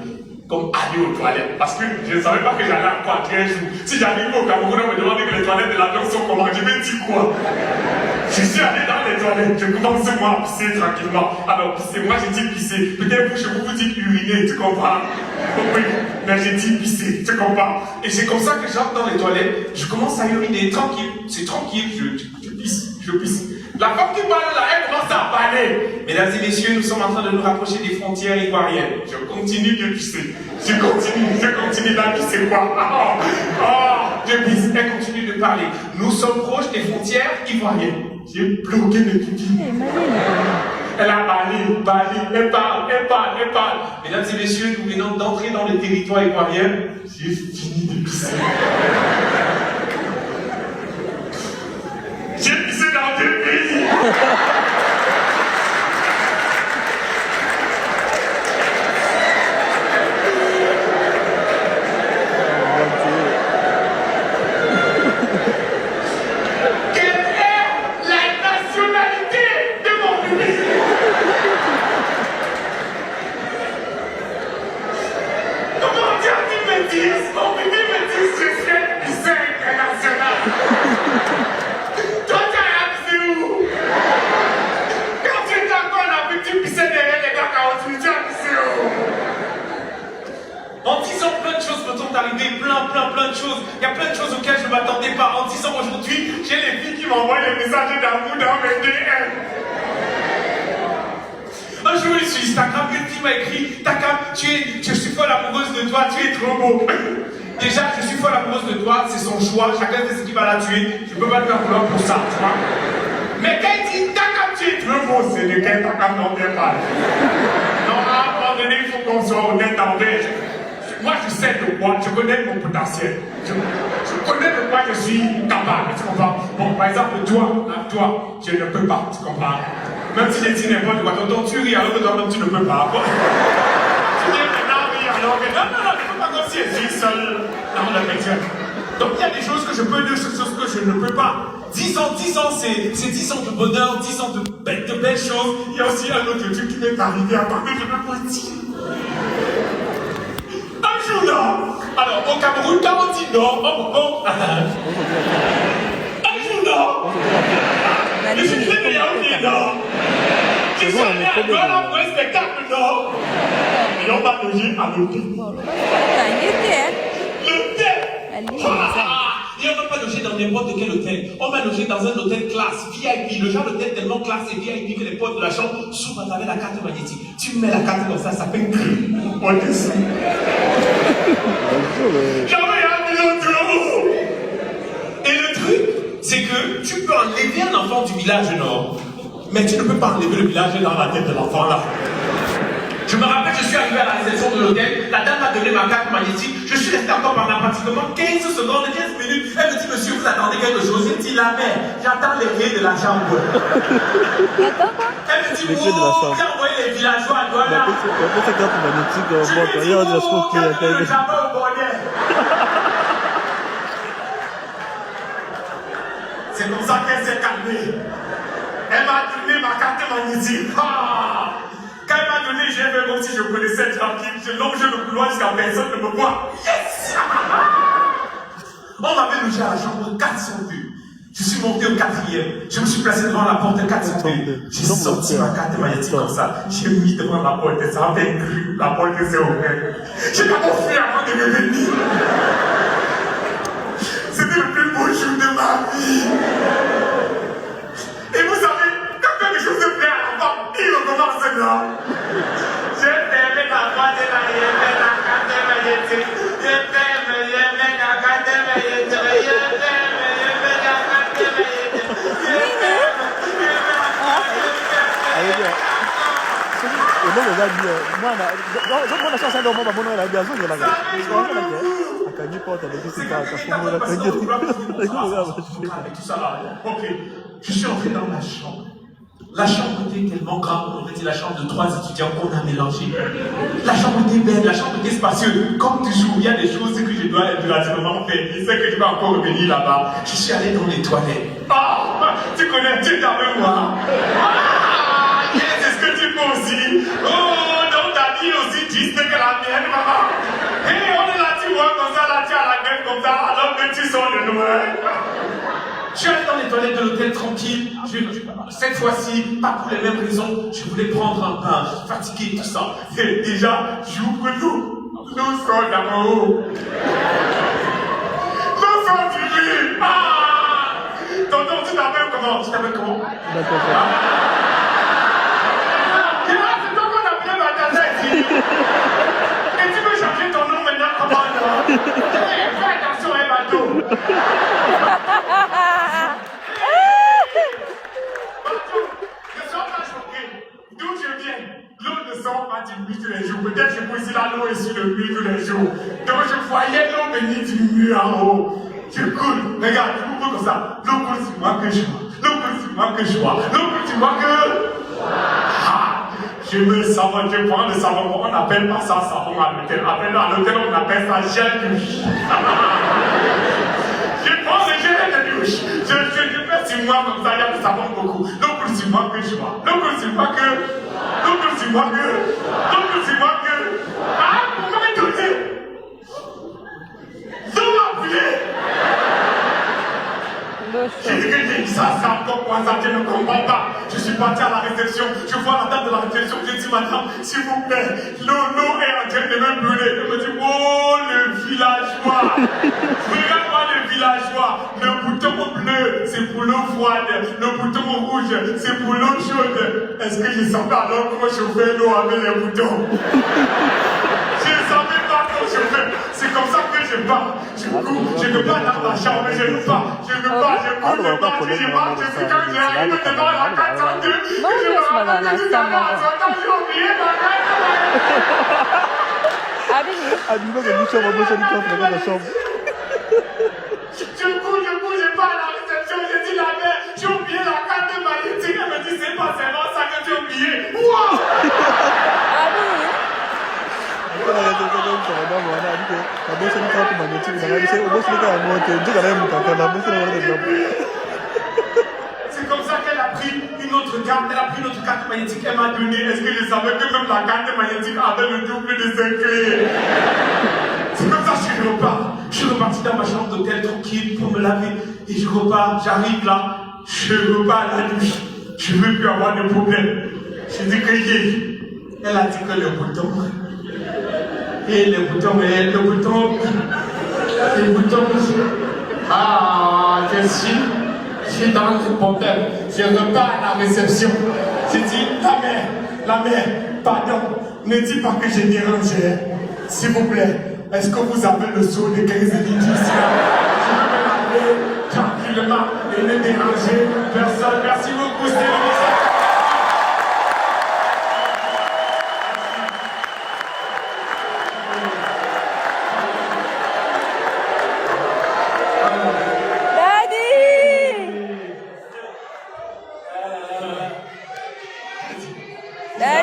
Comme aller aux toilettes. Parce que je ne savais pas que j'allais à quoi 13 jours. Si j'arrive au Cameroun, on me demande que les toilettes de l'avion sont comment, je vais dire quoi? Je suis allé dans les toilettes, je commence moi à pisser tranquillement. Alors pisser, moi j'ai dit pisser. Peut-être vous, chez vous, vous dites uriner, tu comprends? Oui, mais j'ai dit pisser, tu comprends? Et c'est comme ça que j'entre dans les toilettes, je commence à uriner tranquille. C'est tranquille, je pisse. La femme qui parle là, elle commence à parler. Mesdames et messieurs, nous sommes en train de nous rapprocher des frontières ivoiriennes. Je continue de pisser. Je continue là, pisser quoi? Je pisse. Elle continue de parler. Nous sommes proches des frontières ivoiriennes. J'ai bloqué le pipi. Elle a parlé, elle parle. Mesdames et messieurs, nous venons d'entrer dans le territoire ivoirien. J'ai fini de pisser. J'ai pissé dans 2 pays. Quelle est la nationalité de mon pays? Comment dire du métis? Mon bébé métis, je suis pissé international. Tu pissais derrière les gars 48, tu as pissé En 10 ans, plein de choses me sont arrivées, plein de choses. Il y a plein de choses auxquelles je ne m'attendais pas. En 10 ans, aujourd'hui, j'ai les filles qui m'envoient les messages d'amour dans mes DM. Un jour, sur Instagram, une fille m'a écrit, Takam, je suis folle amoureuse de toi, tu es trop beau. Déjà, je suis folle amoureuse de toi, c'est son choix, chacun sait ce qui va la tuer. Je ne peux pas te faire vouloir pour ça, tu vois. Mais quand il dit Takam, tu es trop beau, c'est de quel Takam dont elle parle. Non, à un moment donné, il faut qu'on soit honnête envers. Moi, je sais de quoi, je connais mon potentiel. Je connais de quoi je suis capable, tu comprends? Bon, par exemple, toi, je ne peux pas, tu comprends? Même si j'ai dit n'importe quoi, tonton, tu ris alors que toi-même tu ne peux pas. Tu dis maintenant, oui, alors que non, je ne peux pas comme si je suis seul dans le métier. Donc il y a des choses que je peux, des choses que je ne peux pas. 10 ans, c'est 10 ans de bonheur, 10 ans de belles choses. Il y a aussi un autre truc qui m'est arrivé à part que je ne peux pas dire. Un jour, non. Alors, au Cameroun, quand on dit non, un jour, non. Je suis très bien, non. Je suis allé à Douala pour un spectacle, non. Et on va loger à l'hôtel. L'hôtel. Et on ne va pas loger dans n'importe quel hôtel. On va loger dans un hôtel classe, VIP. Le genre d'hôtel tellement classe et VIP que les portes de la chambre s'ouvrent à travers la carte magnétique. Tu mets la carte comme ça fait un cri. On descend. J'avais 1 million d'euros. Et le truc, c'est que tu peux enlever un enfant du village nord, mais tu ne peux pas enlever le village dans la tête de l'enfant là. Je me rappelle, je suis arrivé à la réception de l'hôtel, la dame m'a donné ma carte magnétique, je suis resté encore pendant pratiquement 15 secondes, 15 minutes. Elle me dit, monsieur, vous attendez quelque chose? Je dis, la mère, j'attends les clés de la chambre. Elle me dit, oh, j'ai envoyé les villageois à Douala. Je lui ai dit, oh, j'ai le jambon au bonnet. C'est comme ça qu'elle s'est calmée. Elle m'a donné ma carte magnétique. Quand elle m'a donné, j'ai fait comme si je connaissais tranquille. Je longe le couloir jusqu'à personne ne me voit. Yes! On m'avait logé à la chambre 402. Je suis monté au 4e. Je me suis placé devant la porte 402. J'ai sorti ma carte magnétique comme ça. J'ai mis devant la porte et ça a fait cru. La porte s'est ouverte. J'ai d'abord fui avant de revenir. C'était le plus beau jour de ma vie. Et vous savez, quand quelque chose se plaît à l'enfant, il recommence là. J'ai fermé la voie de la carte magnétique. J'ai fermé la carte magnétique. J'ai fermé la carte Ok, je suis entré dans la chambre. La chambre était tellement grande, on aurait dit la chambre de 3 étudiants qu'on a mélangé. La chambre était belle, la chambre était spacieuse. Comme toujours, il y a des choses que je dois impérativement faire. Je sais que je vais encore revenir là-bas. Je suis allé dans les toilettes. Ah, tu connais, tu es avec moi. Ah, yes, est-ce que tu peux aussi? Oh, donc ta vie aussi triste que la mienne, maman. Hé, on est là, tu vois, comme ça, là, tu as la gueule comme ça, alors que tu sors de nous, hein. Je suis allé dans les toilettes de l'hôtel tranquille. Cette fois-ci, pas pour les mêmes raisons. Je voulais prendre un bain, fatigué, tout ça. Et déjà, j'ouvre l'eau. L'eau sort d'en haut. L'eau sort du lit. Ah! Tonton, tu t'appelles comment? Tu t'appelles comment? Et là, c'est toi qu'on appelait ma tête ici. Et tu veux changer ton nom maintenant comment là? Fais attention, un bateau. D'où je viens, l'eau ne sort pas du mur tous les jours. Peut-être que pour ici, là, l'eau est sur le mur tous les jours. Donc je voyais l'eau venir du mur en haut. Je coule. Regarde, je vous vois comme ça. L'eau coule sur moi que je vois. L'eau coule sur moi que je vois. L'eau coule sur moi que... Ah, je me savon, je prends le savon. On n'appelle pas ça savon à l'hôtel. À l'hôtel, on appelle ça gel de douche. Je prends le gel de douche. Je mets sur moi comme ça, il y a du savon beaucoup. L'eau coule sur moi que je vois. L'eau coule sur moi que... L'eau coule sur moi que... L'eau coule sur moi que... Ah, vous m'avez donné. L'eau m'a appuyé. J'ai dit que j'ai dit ça, c'est encore quoi ça, je ne comprends pas. Je suis parti à la réception, je vois la dame de la réception, j'ai dit madame, s'il vous plaît, l'eau est en train de me brûler. Elle me dit, oh le villageois. Regarde-moi le villageois. Le bouton bleu, c'est pour l'eau froide. Le bouton rouge, c'est pour l'eau chaude. Est-ce que je savais alors comment chauffer l'eau avec les boutons? Je ne savais pas comment chauffer. C'est comme ça que je pars. Je cours, je ne vais pas dans la chambre, je ne pars. Je ne pars, je cours, je pars, je pars. Je suis quand j'arrive devant la 402. Je me rappelle que tout à l'heure, à 60 ans, j'ai oublié ma carte. Je cours, je pars à la réception, je dis la mère, j'ai oublié la carte magnétique. Elle me dit, c'est pas seulement ça que j'ai oublié. Wow! C'est comme ça qu'elle a pris une autre carte, elle a pris une autre carte magnétique, elle m'a donné. Est-ce que je savais que même la carte magnétique avait le double de ses clés? je repars. Je suis reparti dans ma chambre d'hôtel tranquille pour me laver. Et je repars, j'arrive là, je repars à la douche. Je veux plus avoir de problème. Je dis que elle a dit que le bouton. Et le bouton. Ah, je suis dans le problème. Je repars à la réception. J'ai dit, la mère, pardon, ne dis pas que j'ai dérangé. S'il vous plaît, est-ce que vous avez le seau de 15 litres ici? Je veux me laver tranquillement et ne déranger personne. Merci beaucoup, c'est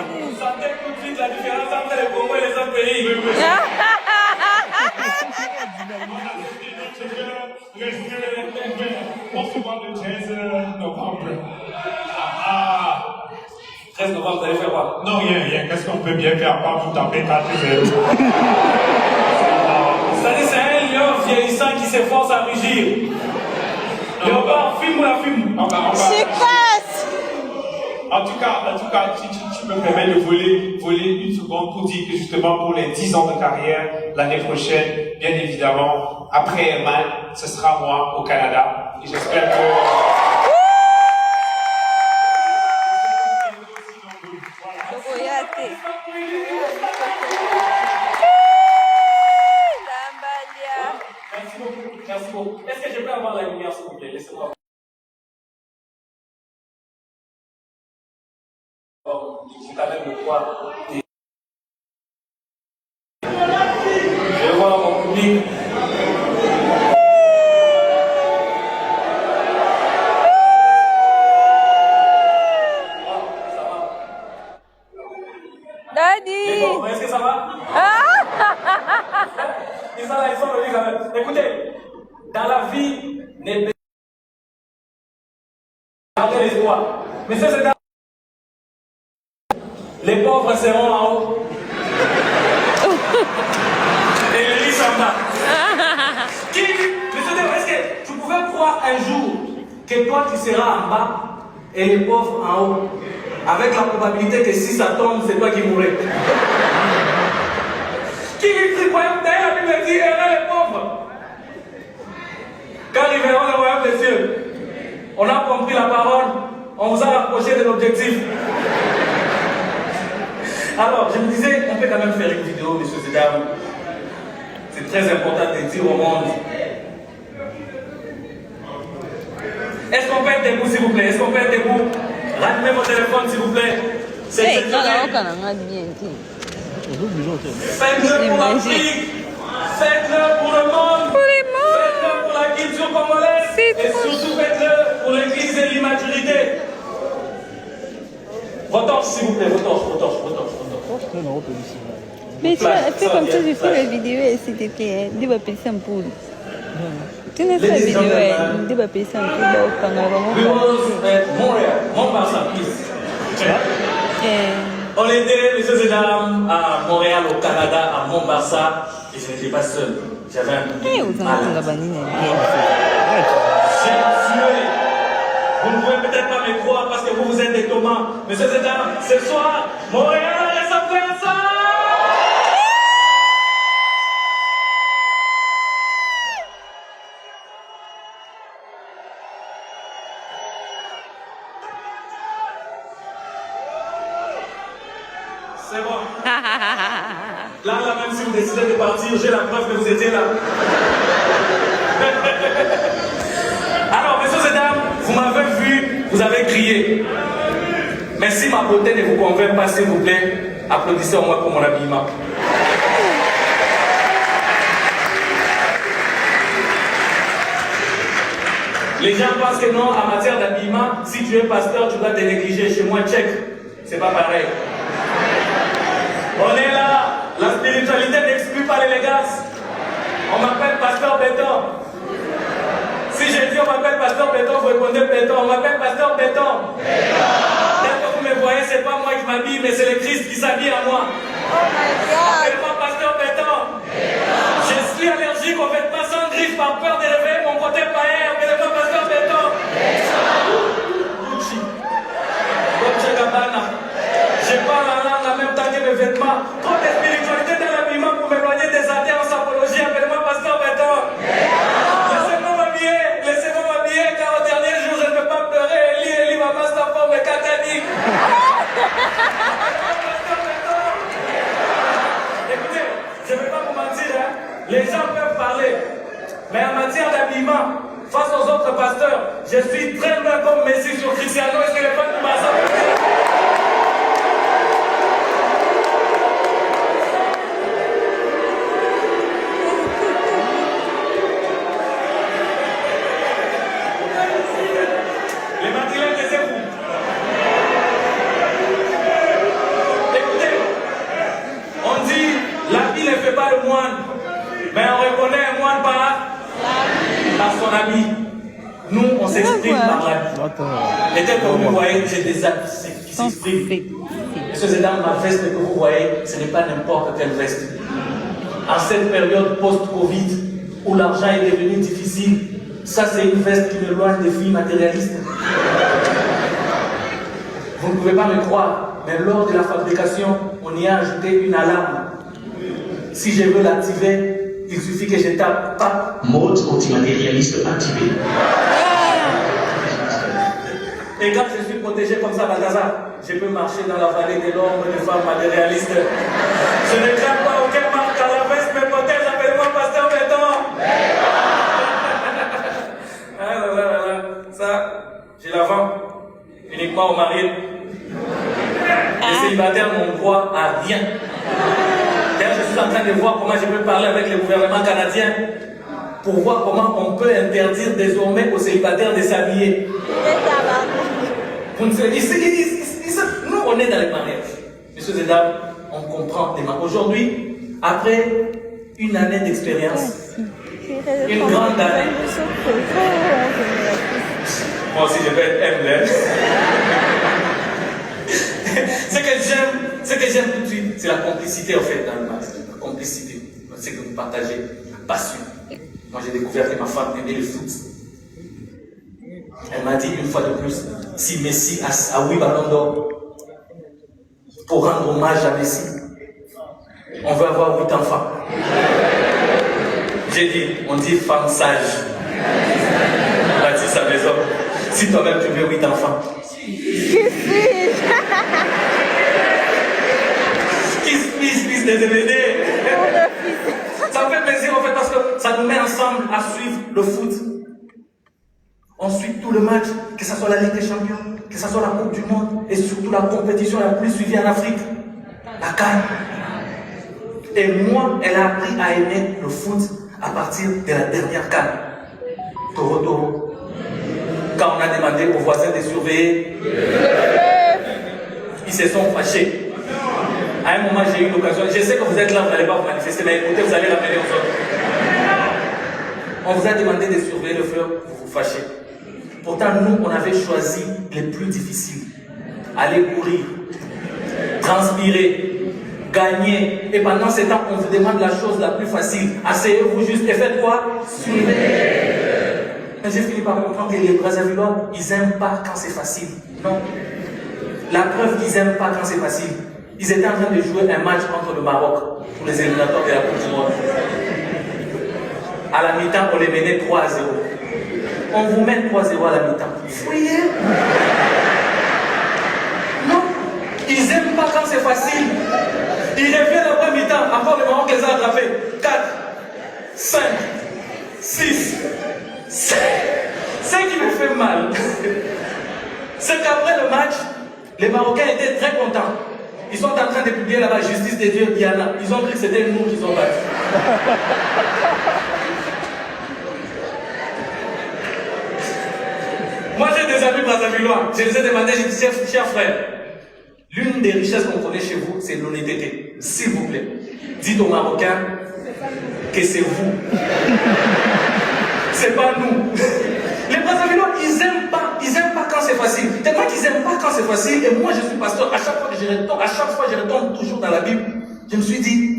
Vous sentez tout de suite la différence entre le Congo et les autres pays. On se voit le 13 novembre. 13 novembre, vous allez faire quoi? Non, rien. Qu'est-ce qu'on peut bien faire pas tout taper 4-0? C'est-à-dire, c'est un lion vieillissant qui s'efforce à rugir. Léopard, filme ou la filme? En tout cas, tu me permets de voler une seconde pour dire que justement pour les 10 ans de carrière, l'année prochaine, bien évidemment, après Herman, ce sera moi au Canada. Et j'espère que... Merci beaucoup. Est-ce que je peux avoir la lumière, s'il vous plaît? Laissez-moi. J'ai quand même le poids. Je vais voir mon public. Daddy! Bon, est-ce que ça va? Ils sont venus quand même. Écoutez, dans la vie, n'est pas l'espoir. Mais ça, c'est les pauvres seront en haut. Et les riches en bas. Est-ce que tu pouvais croire un jour que toi tu seras en bas et les pauvres en haut? Avec la probabilité que si ça tombe, c'est toi qui mourrais. Qui croyait? D'ailleurs, la Bible dit, heureux les pauvres. Quand ils verront le royaume des cieux, on a compris la parole, on vous a rapproché de l'objectif. Alors, je me disais, on peut quand même faire une vidéo, messieurs et dames. C'est très important de dire au monde. Est-ce qu'on peut être debout, s'il vous plaît? Est-ce qu'on peut être debout? Rallumez vos téléphones, s'il vous plaît. C'est faites-le pour l'Afrique. Faites-le pour le monde. Faites-le pour la culture congolaise. Et surtout, faites-le pour l'église et l'immaturité. Vos torches, s'il vous plaît, vos torches. Mais tu as fait comme ça, j'ai fait la vidéo et s'il te plaît, dis va passer un poule. Tu n'as pas la vidéo, dis va passer un poule. Montréal, Montbarça, please. On était, messieurs et dames, à Montréal, au Canada, à Montbarça, et je n'étais pas seul. J'avais un public malade. J'ai tué. Vous ne pouvez peut-être pas me croire parce que vous êtes des Thomas. Messieurs et dames, ce soir, Montréal est rassemblé ensemble. C'est bon. Là, même si vous décidez de partir, j'ai la preuve que vous étiez là. Alors, messieurs et dames, vous m'avez vu, vous avez crié. Mais si ma beauté ne vous convainc pas, s'il vous plaît, applaudissez au moins pour mon habillement. Les gens pensent que non, en matière d'habillement, si tu es pasteur, tu dois te négliger. Chez moi, check. C'est pas pareil. On est là. La spiritualité n'exclut pas l'élégance. On m'appelle pasteur béton. Si j'ai dit on m'appelle pasteur béton, vous répondez béton. On m'appelle pasteur béton. Tel que vous me voyez, c'est pas moi qui m'habille, mais c'est le Christ qui s'habille à moi. Oh my God. Appelle-moi pasteur béton. Je suis suis allergique aux vêtements sans griffe par peur de réveiller mon côté païen. Appelez-moi pasteur Béton. Gucci. Dolce Gabbana. Je parle la langue en même temps que mes vêtements. Trop de spiritualité dans l'habillement pour m'éloigner des athées en sapologie. Appelez-moi pasteur Béton. Laissez-moi m'habiller car au dernier jour je ne peux pas pleurer. Eli, ma master pour mes cataniques. Écoutez, je ne vais pas vous mentir, hein. Les gens peuvent parler, mais en matière d'habillement, face aux autres pasteurs, je suis très loin comme Messi sur Cristiano. Est-ce que les fans du Barça peuvent dire? Les madrilènes, laissez-vous. Écoutez, on dit l'habit ne fait pas le moine, mais on reconnaît un moine par son habit. Nous, on s'exprime par l'habit. Et tel que vous voyez, j'ai des habits qui s'expriment. Messieurs et dames, ma veste que vous voyez, ce n'est pas n'importe quelle veste. En cette période post-Covid, où l'argent est devenu difficile, ça c'est une veste qui m'éloigne des filles matérialistes. Vous ne pouvez pas me croire, mais lors de la fabrication, on y a ajouté une alarme. Si je veux l'activer, il suffit que je tape mode antimatérialiste activé. Et quand je suis protégé comme ça, Balthazar, je peux marcher dans la vallée de l'ombre des femmes matérialistes. Je ne crains pas aucun mal car la veste me protège. Appelez-moi pasteur Béton. Ah là là là là. Ça, je la vends uniquement aux mariés. Les célibataires n'ont droit à rien. D'ailleurs, je suis en train de voir comment je peux parler avec le gouvernement canadien pour voir comment on peut interdire désormais aux célibataires de s'habiller. Nous, on est dans les mariages. Messieurs et dames, on comprend les mariages. Aujourd'hui, après une année d'expérience, une grande année. Moi aussi, je vais être MLM. Ce que j'aime tout de suite, c'est la complicité en fait dans le mariage. La complicité, c'est que vous partagez la passion. Moi j'ai découvert que ma femme aimait le foot. Elle m'a dit une fois de plus, si Messi a 8 ballons d'or, pour rendre hommage à Messi, on veut avoir 8 enfants. J'ai dit, on dit femme sage. Elle a dit sa maison. Si toi-même tu veux 8 enfants. Kiss des DVD. Ça me fait plaisir en fait parce que ça nous met ensemble à suivre le foot. On suit tout le match, que ce soit la Ligue des Champions, que ce soit la Coupe du Monde et surtout la compétition la plus suivie en Afrique, la CAN. Et moi, elle a appris à aimer le foot à partir de la dernière CAN. Toro. Quand on a demandé aux voisins de surveiller, ils se sont fâchés. À un moment, j'ai eu l'occasion, je sais que vous êtes là, vous n'allez pas vous manifester, mais écoutez, vous allez ramener aux autres. On vous a demandé de surveiller le fleuve, vous vous fâchez. Pourtant, nous, on avait choisi les plus difficiles. Aller courir, transpirer, gagner. Et pendant ce temps, on vous demande la chose la plus facile. Asseyez-vous juste et faites quoi? Suivez. Mais j'ai fini par comprendre que les Brésiliens, ils n'aiment pas quand c'est facile. Non. La preuve qu'ils n'aiment pas quand c'est facile. Ils étaient en train de jouer un match contre le Maroc pour les éliminatoires de la Coupe du Monde. À la mi-temps, on les menait 3-0. On vous met 3-0 à la mi-temps. Fouillez. Non. Ils n'aiment pas quand c'est facile. Ils reviennent après mi-temps. Encore le Maroc les a attrapés. 4, 5, 6, 7. Ce qui me fait mal, c'est qu'après le match, les Marocains étaient très contents. Ils sont en train de publier là-bas, justice des dieux, Diana. Ils ont cru que c'était nous qui ont battu. Moi j'ai des amis brassavillois. Je les ai demandé, j'ai dit, cher frère, l'une des richesses qu'on connaît chez vous, c'est l'honnêteté. S'il vous plaît, dites aux Marocains que c'est vous. C'est pas nous. Les brassavillois, ils aiment pas quand c'est facile. Tellement qu'ils aiment pas quand c'est facile. Et moi, je suis pasteur. À chaque fois que je retombe toujours dans la Bible, je me suis dit,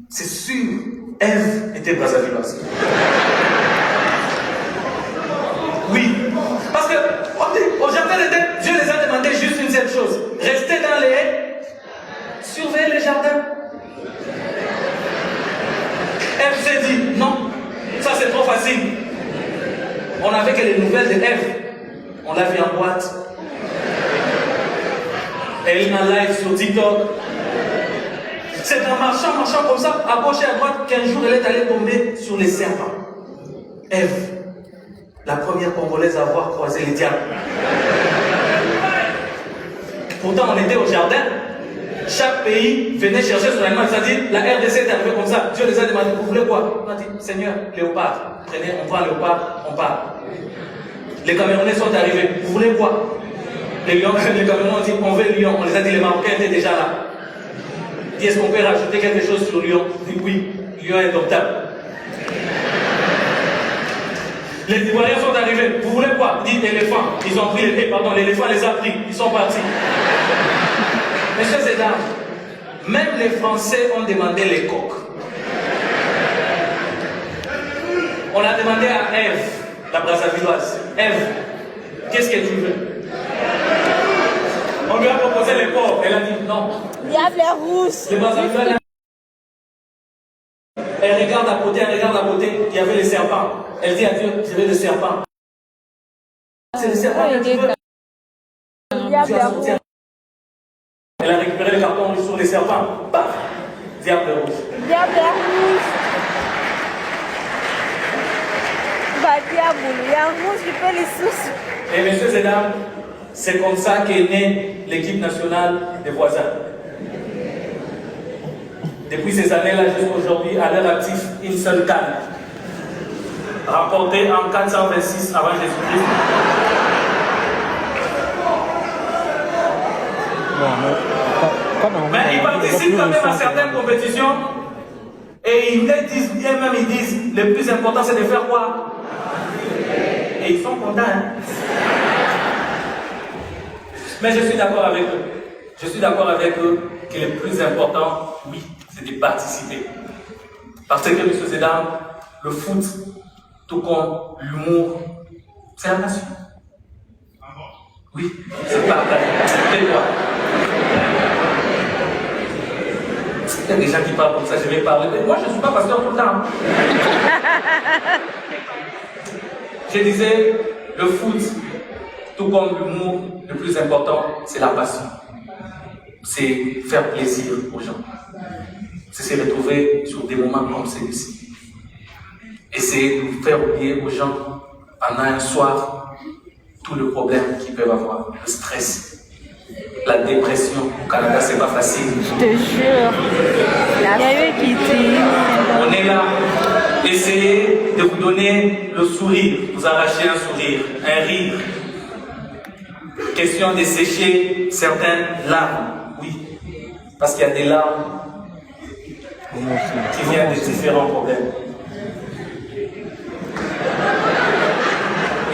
c'est sûr Ève était brassavilloise. Oui. Parce que au jardin d'Éden, Dieu les a demandé juste une seule chose. Restez dans les haies, surveillez les jardins. Ève s'est dit, non, ça c'est trop facile. On n'avait que les nouvelles de Ève. On l'a vu en boîte. Elle est en live sur TikTok. C'est en marchant comme ça, à gauche et à droite, qu'un jour elle est allée tomber sur les serpents. Ève, la première Congolaise à avoir croisé les diables. Pourtant, on était au jardin. Chaque pays venait chercher son animal. C'est-à-dire, la RDC est arrivée comme ça. Dieu les a demandé, vous voulez quoi? On a dit, Seigneur, léopard. Prenez, on prend léopard, on part. Les Camerounais sont arrivés. Vous voulez quoi? Les Camerounais ont dit, on veut lion. On les a dit, les Marocains étaient déjà là. Dit, est-ce qu'on peut rajouter quelque chose sur le lion? On dit, oui, lion est adoptable. Les Ivoiriens sont arrivés. Vous voulez quoi? Dit, éléphant. Ils ont pris l'éléphant les a pris. Ils sont partis. Messieurs et dames, même les Français ont demandé les coqs. On a demandé à Ève, la brassavilloise, Ève, qu'est-ce que tu veux? On lui a proposé les porcs, elle a dit non. Diable est rousse. Les brassavilloises, elle regarde à côté, il y avait les serpents. Elle dit à Dieu, je veux des serpents. C'est les serpents que tu veux. Diable est rousse. Elle a récupéré le carton sur les serpents. Paf! Diable rouge. Diable est rouge. Bah, diable, il y a un rouge qui fait les sources. Et messieurs et dames, c'est comme ça qu'est née l'équipe nationale des voisins. Depuis ces années-là jusqu'à aujourd'hui, à l'heure active, une seule canne. Rapportée en 426 avant Jésus-Christ. Mais ils participent quand même à certaines compétitions et ils disent, le plus important c'est de faire quoi? Et ils sont contents. Hein? Mais je suis d'accord avec eux. Je suis d'accord avec eux que le plus important, oui, c'est de participer. Parce que, messieurs et dames, le foot, tout comme l'humour, c'est la passion. Oui, c'est partagé. C'est quoi? Il y a des gens qui parlent comme ça, je vais parler. Mais moi, je ne suis pas pasteur tout le temps. Je disais, le foot, tout comme l'humour, le plus important, c'est la passion. C'est faire plaisir aux gens. C'est se retrouver sur des moments comme celui-ci. Essayer de faire oublier aux gens, pendant un soir, tous les problèmes qu'ils peuvent avoir, le stress. La dépression au Canada, c'est pas facile. Je te jure. La feuille qui dit. On est là. Essayez de vous donner le sourire, vous arracher un sourire, un rire. Question de sécher certaines larmes. Oui. Parce qu'il y a des larmes qui viennent de différents problèmes.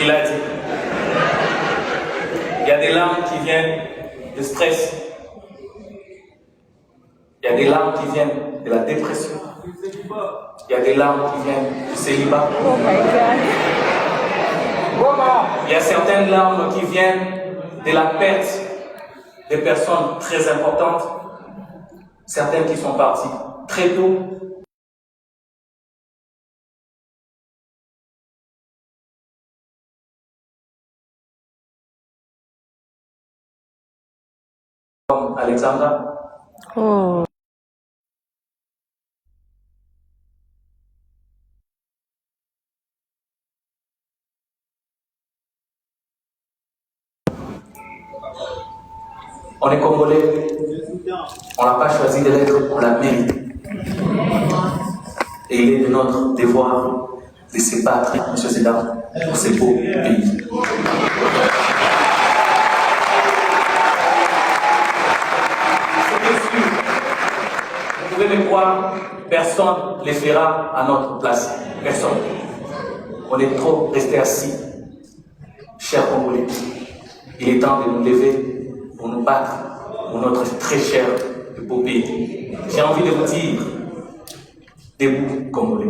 Il a dit. Il y a des larmes qui viennent de stress. Il y a des larmes qui viennent de la dépression. Il y a des larmes qui viennent du célibat. Oh my God. Il y a certaines larmes qui viennent de la perte de personnes très importantes. Certaines qui sont parties très tôt. Comme Alexandra. Oh. On est Congolais, on n'a pas choisi de l'être, on l'a mérité. Et il est de notre devoir de se battre, messieurs et dames, pour ce beau pays. Vous pouvez me croire, personne ne le fera à notre place. Personne. On est trop resté assis. Chers Congolais, il est temps de nous lever pour nous battre pour notre très cher et beau pays. J'ai envie de vous dire, debout congolais.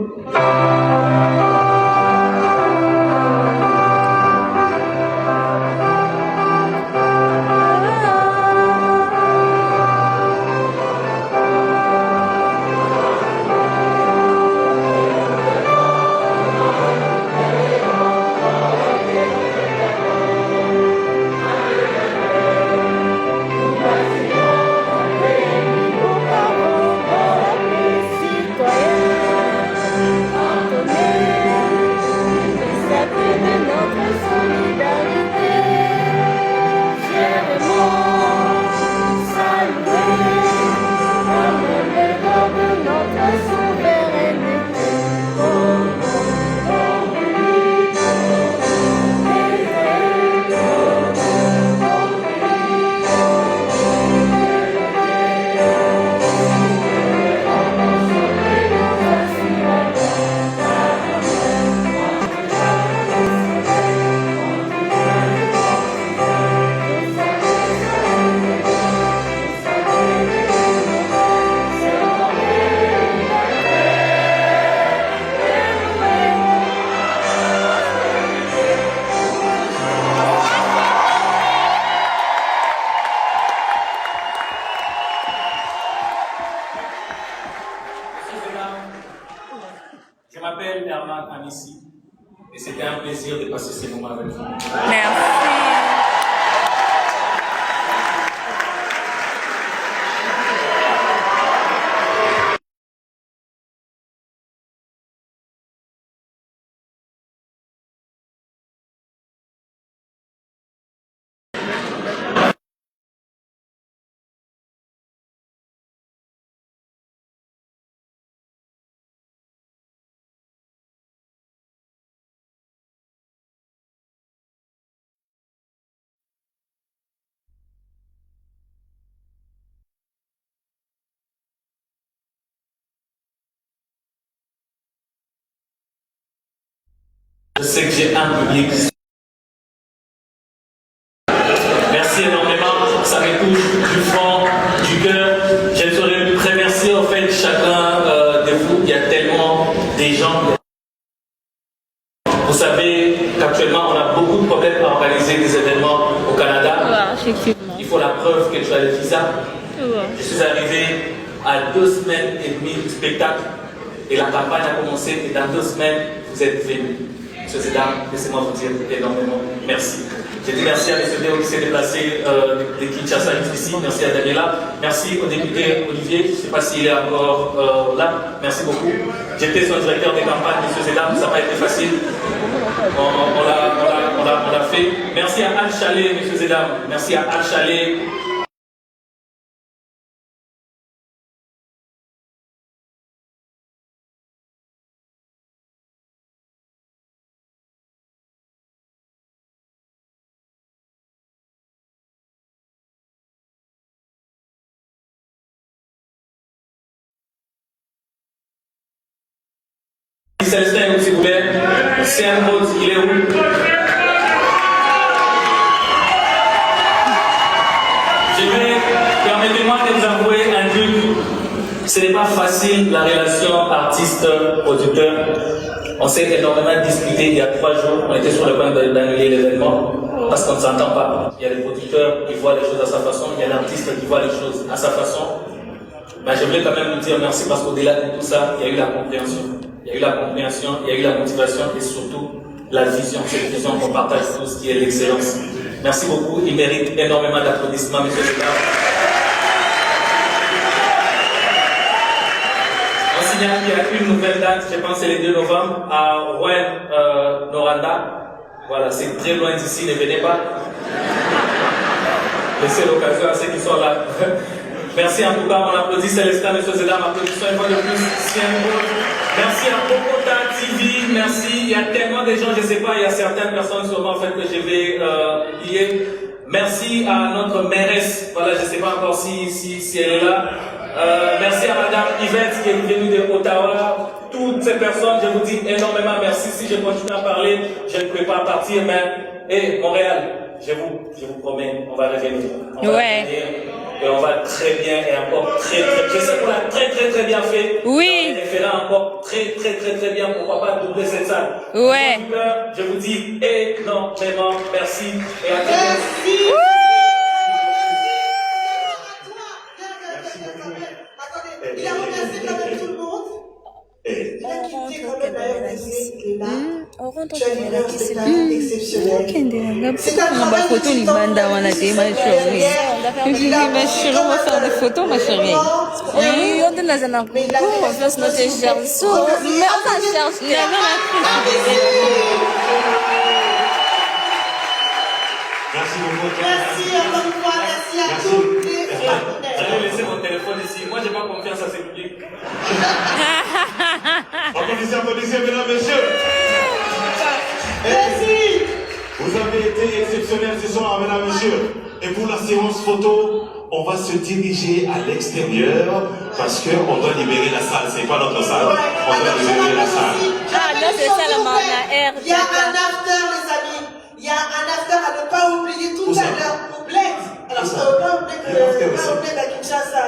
Je m'appelle Herman Amissi et c'était un plaisir de passer ces moments avec vous. Merci. Je sais que j'ai un public. Merci énormément, ça me touche du fond, du cœur. Je ne saurais plus remercier en fait chacun de vous. Il y a tellement des gens. Vous savez qu'actuellement on a beaucoup de problèmes à organiser des événements au Canada. Ouais, effectivement. Il faut la preuve que tu as le visa. Ouais. Je suis arrivé à 2 semaines et demie de spectacle et la campagne a commencé et dans 2 semaines vous êtes venus. Monsieur Zedam, laissez-moi vous dire énormément merci. Je dis merci à M. Déo qui s'est déplacé de Kinshasa jusqu'ici. Merci à Daniela. Merci au député Olivier. Je ne sais pas s'il est encore là. Merci beaucoup. J'étais son directeur de campagne, M. Zedam. Ça n'a pas été facile. On l'a fait. Merci à Anne Chalet, M. Zedam. Merci à Anne Chalet. Célestin, s'il vous plaît. C'est un mot, il est où? Permettez-moi de vous avouer un truc. Ce n'est pas facile la relation artiste-producteur. On s'est énormément discuté il y a 3 jours. On était sur le point d'annuler l'événement parce qu'on ne s'entend pas. Il y a les producteurs qui voient les choses à sa façon, il y a l'artiste qui voit les choses à sa façon. Mais je voulais quand même vous dire merci parce qu'au-delà de tout ça, il y a eu la compréhension. Il y a eu la compréhension, il y a eu la motivation et surtout la vision. Cette vision qu'on partage tous qui est l'excellence. Merci beaucoup. Il mérite énormément d'applaudissements, M. Zedam. On signale qu'il y a une nouvelle date, je pense que c'est le 2 novembre, à Rouen, Noranda. Voilà, c'est très loin d'ici, ne venez pas. Laissez l'occasion à ceux qui sont là. Merci en tout cas, on applaudit Célestin, M. Zedam, applaudissons une fois de plus. Merci à Bogota TV, merci. Il y a tellement de gens, je ne sais pas, il y a certaines personnes sûrement en fait que je vais lier. Merci à notre mairesse, voilà, je ne sais pas encore si elle est là. Merci à Madame Yvette qui est venue de Ottawa. Toutes ces personnes, je vous dis énormément merci. Si je continue à parler, je ne peux pas partir, mais Montréal, je vous promets, on va revenir. On va revenir. et on va très bien et encore très, je sais qu'on a très bien fait. Oui. On fera encore très bien. Pourquoi pas doubler cette salle? Ouais. En tout cas, je vous dis énormément merci et à très bientôt. Merci. Il a remercié quand même tout le monde. Il a quitté quand même d'ailleurs qu'il est là. Tu as livré un spectacle exceptionnel. C'est un travail de photo libanda wana te ma chérie. Ma chérie, on va faire des photos ma chérie. Oui, on donne la zone on va faire notre cherche. Mais on va chercher. Merci beaucoup. Merci encore une fois, merci à toutes les partenaires. J'allais laisser mon téléphone ici. Moi, j'ai pas confiance à ces publics. Applaudissez, mesdames, messieurs. Merci. Vous avez été exceptionnels ce soir, mesdames, messieurs. Et pour la séance photo, on va se diriger à l'extérieur parce qu'on doit libérer la salle. C'est pas notre salle. On doit libérer la salle. Ah, non, c'est ça le mandat. Il y a un after, les amis. Il y a un after à ne pas oublier tout à l'heure au Bled. Alors, pas au Bled à Kinshasa.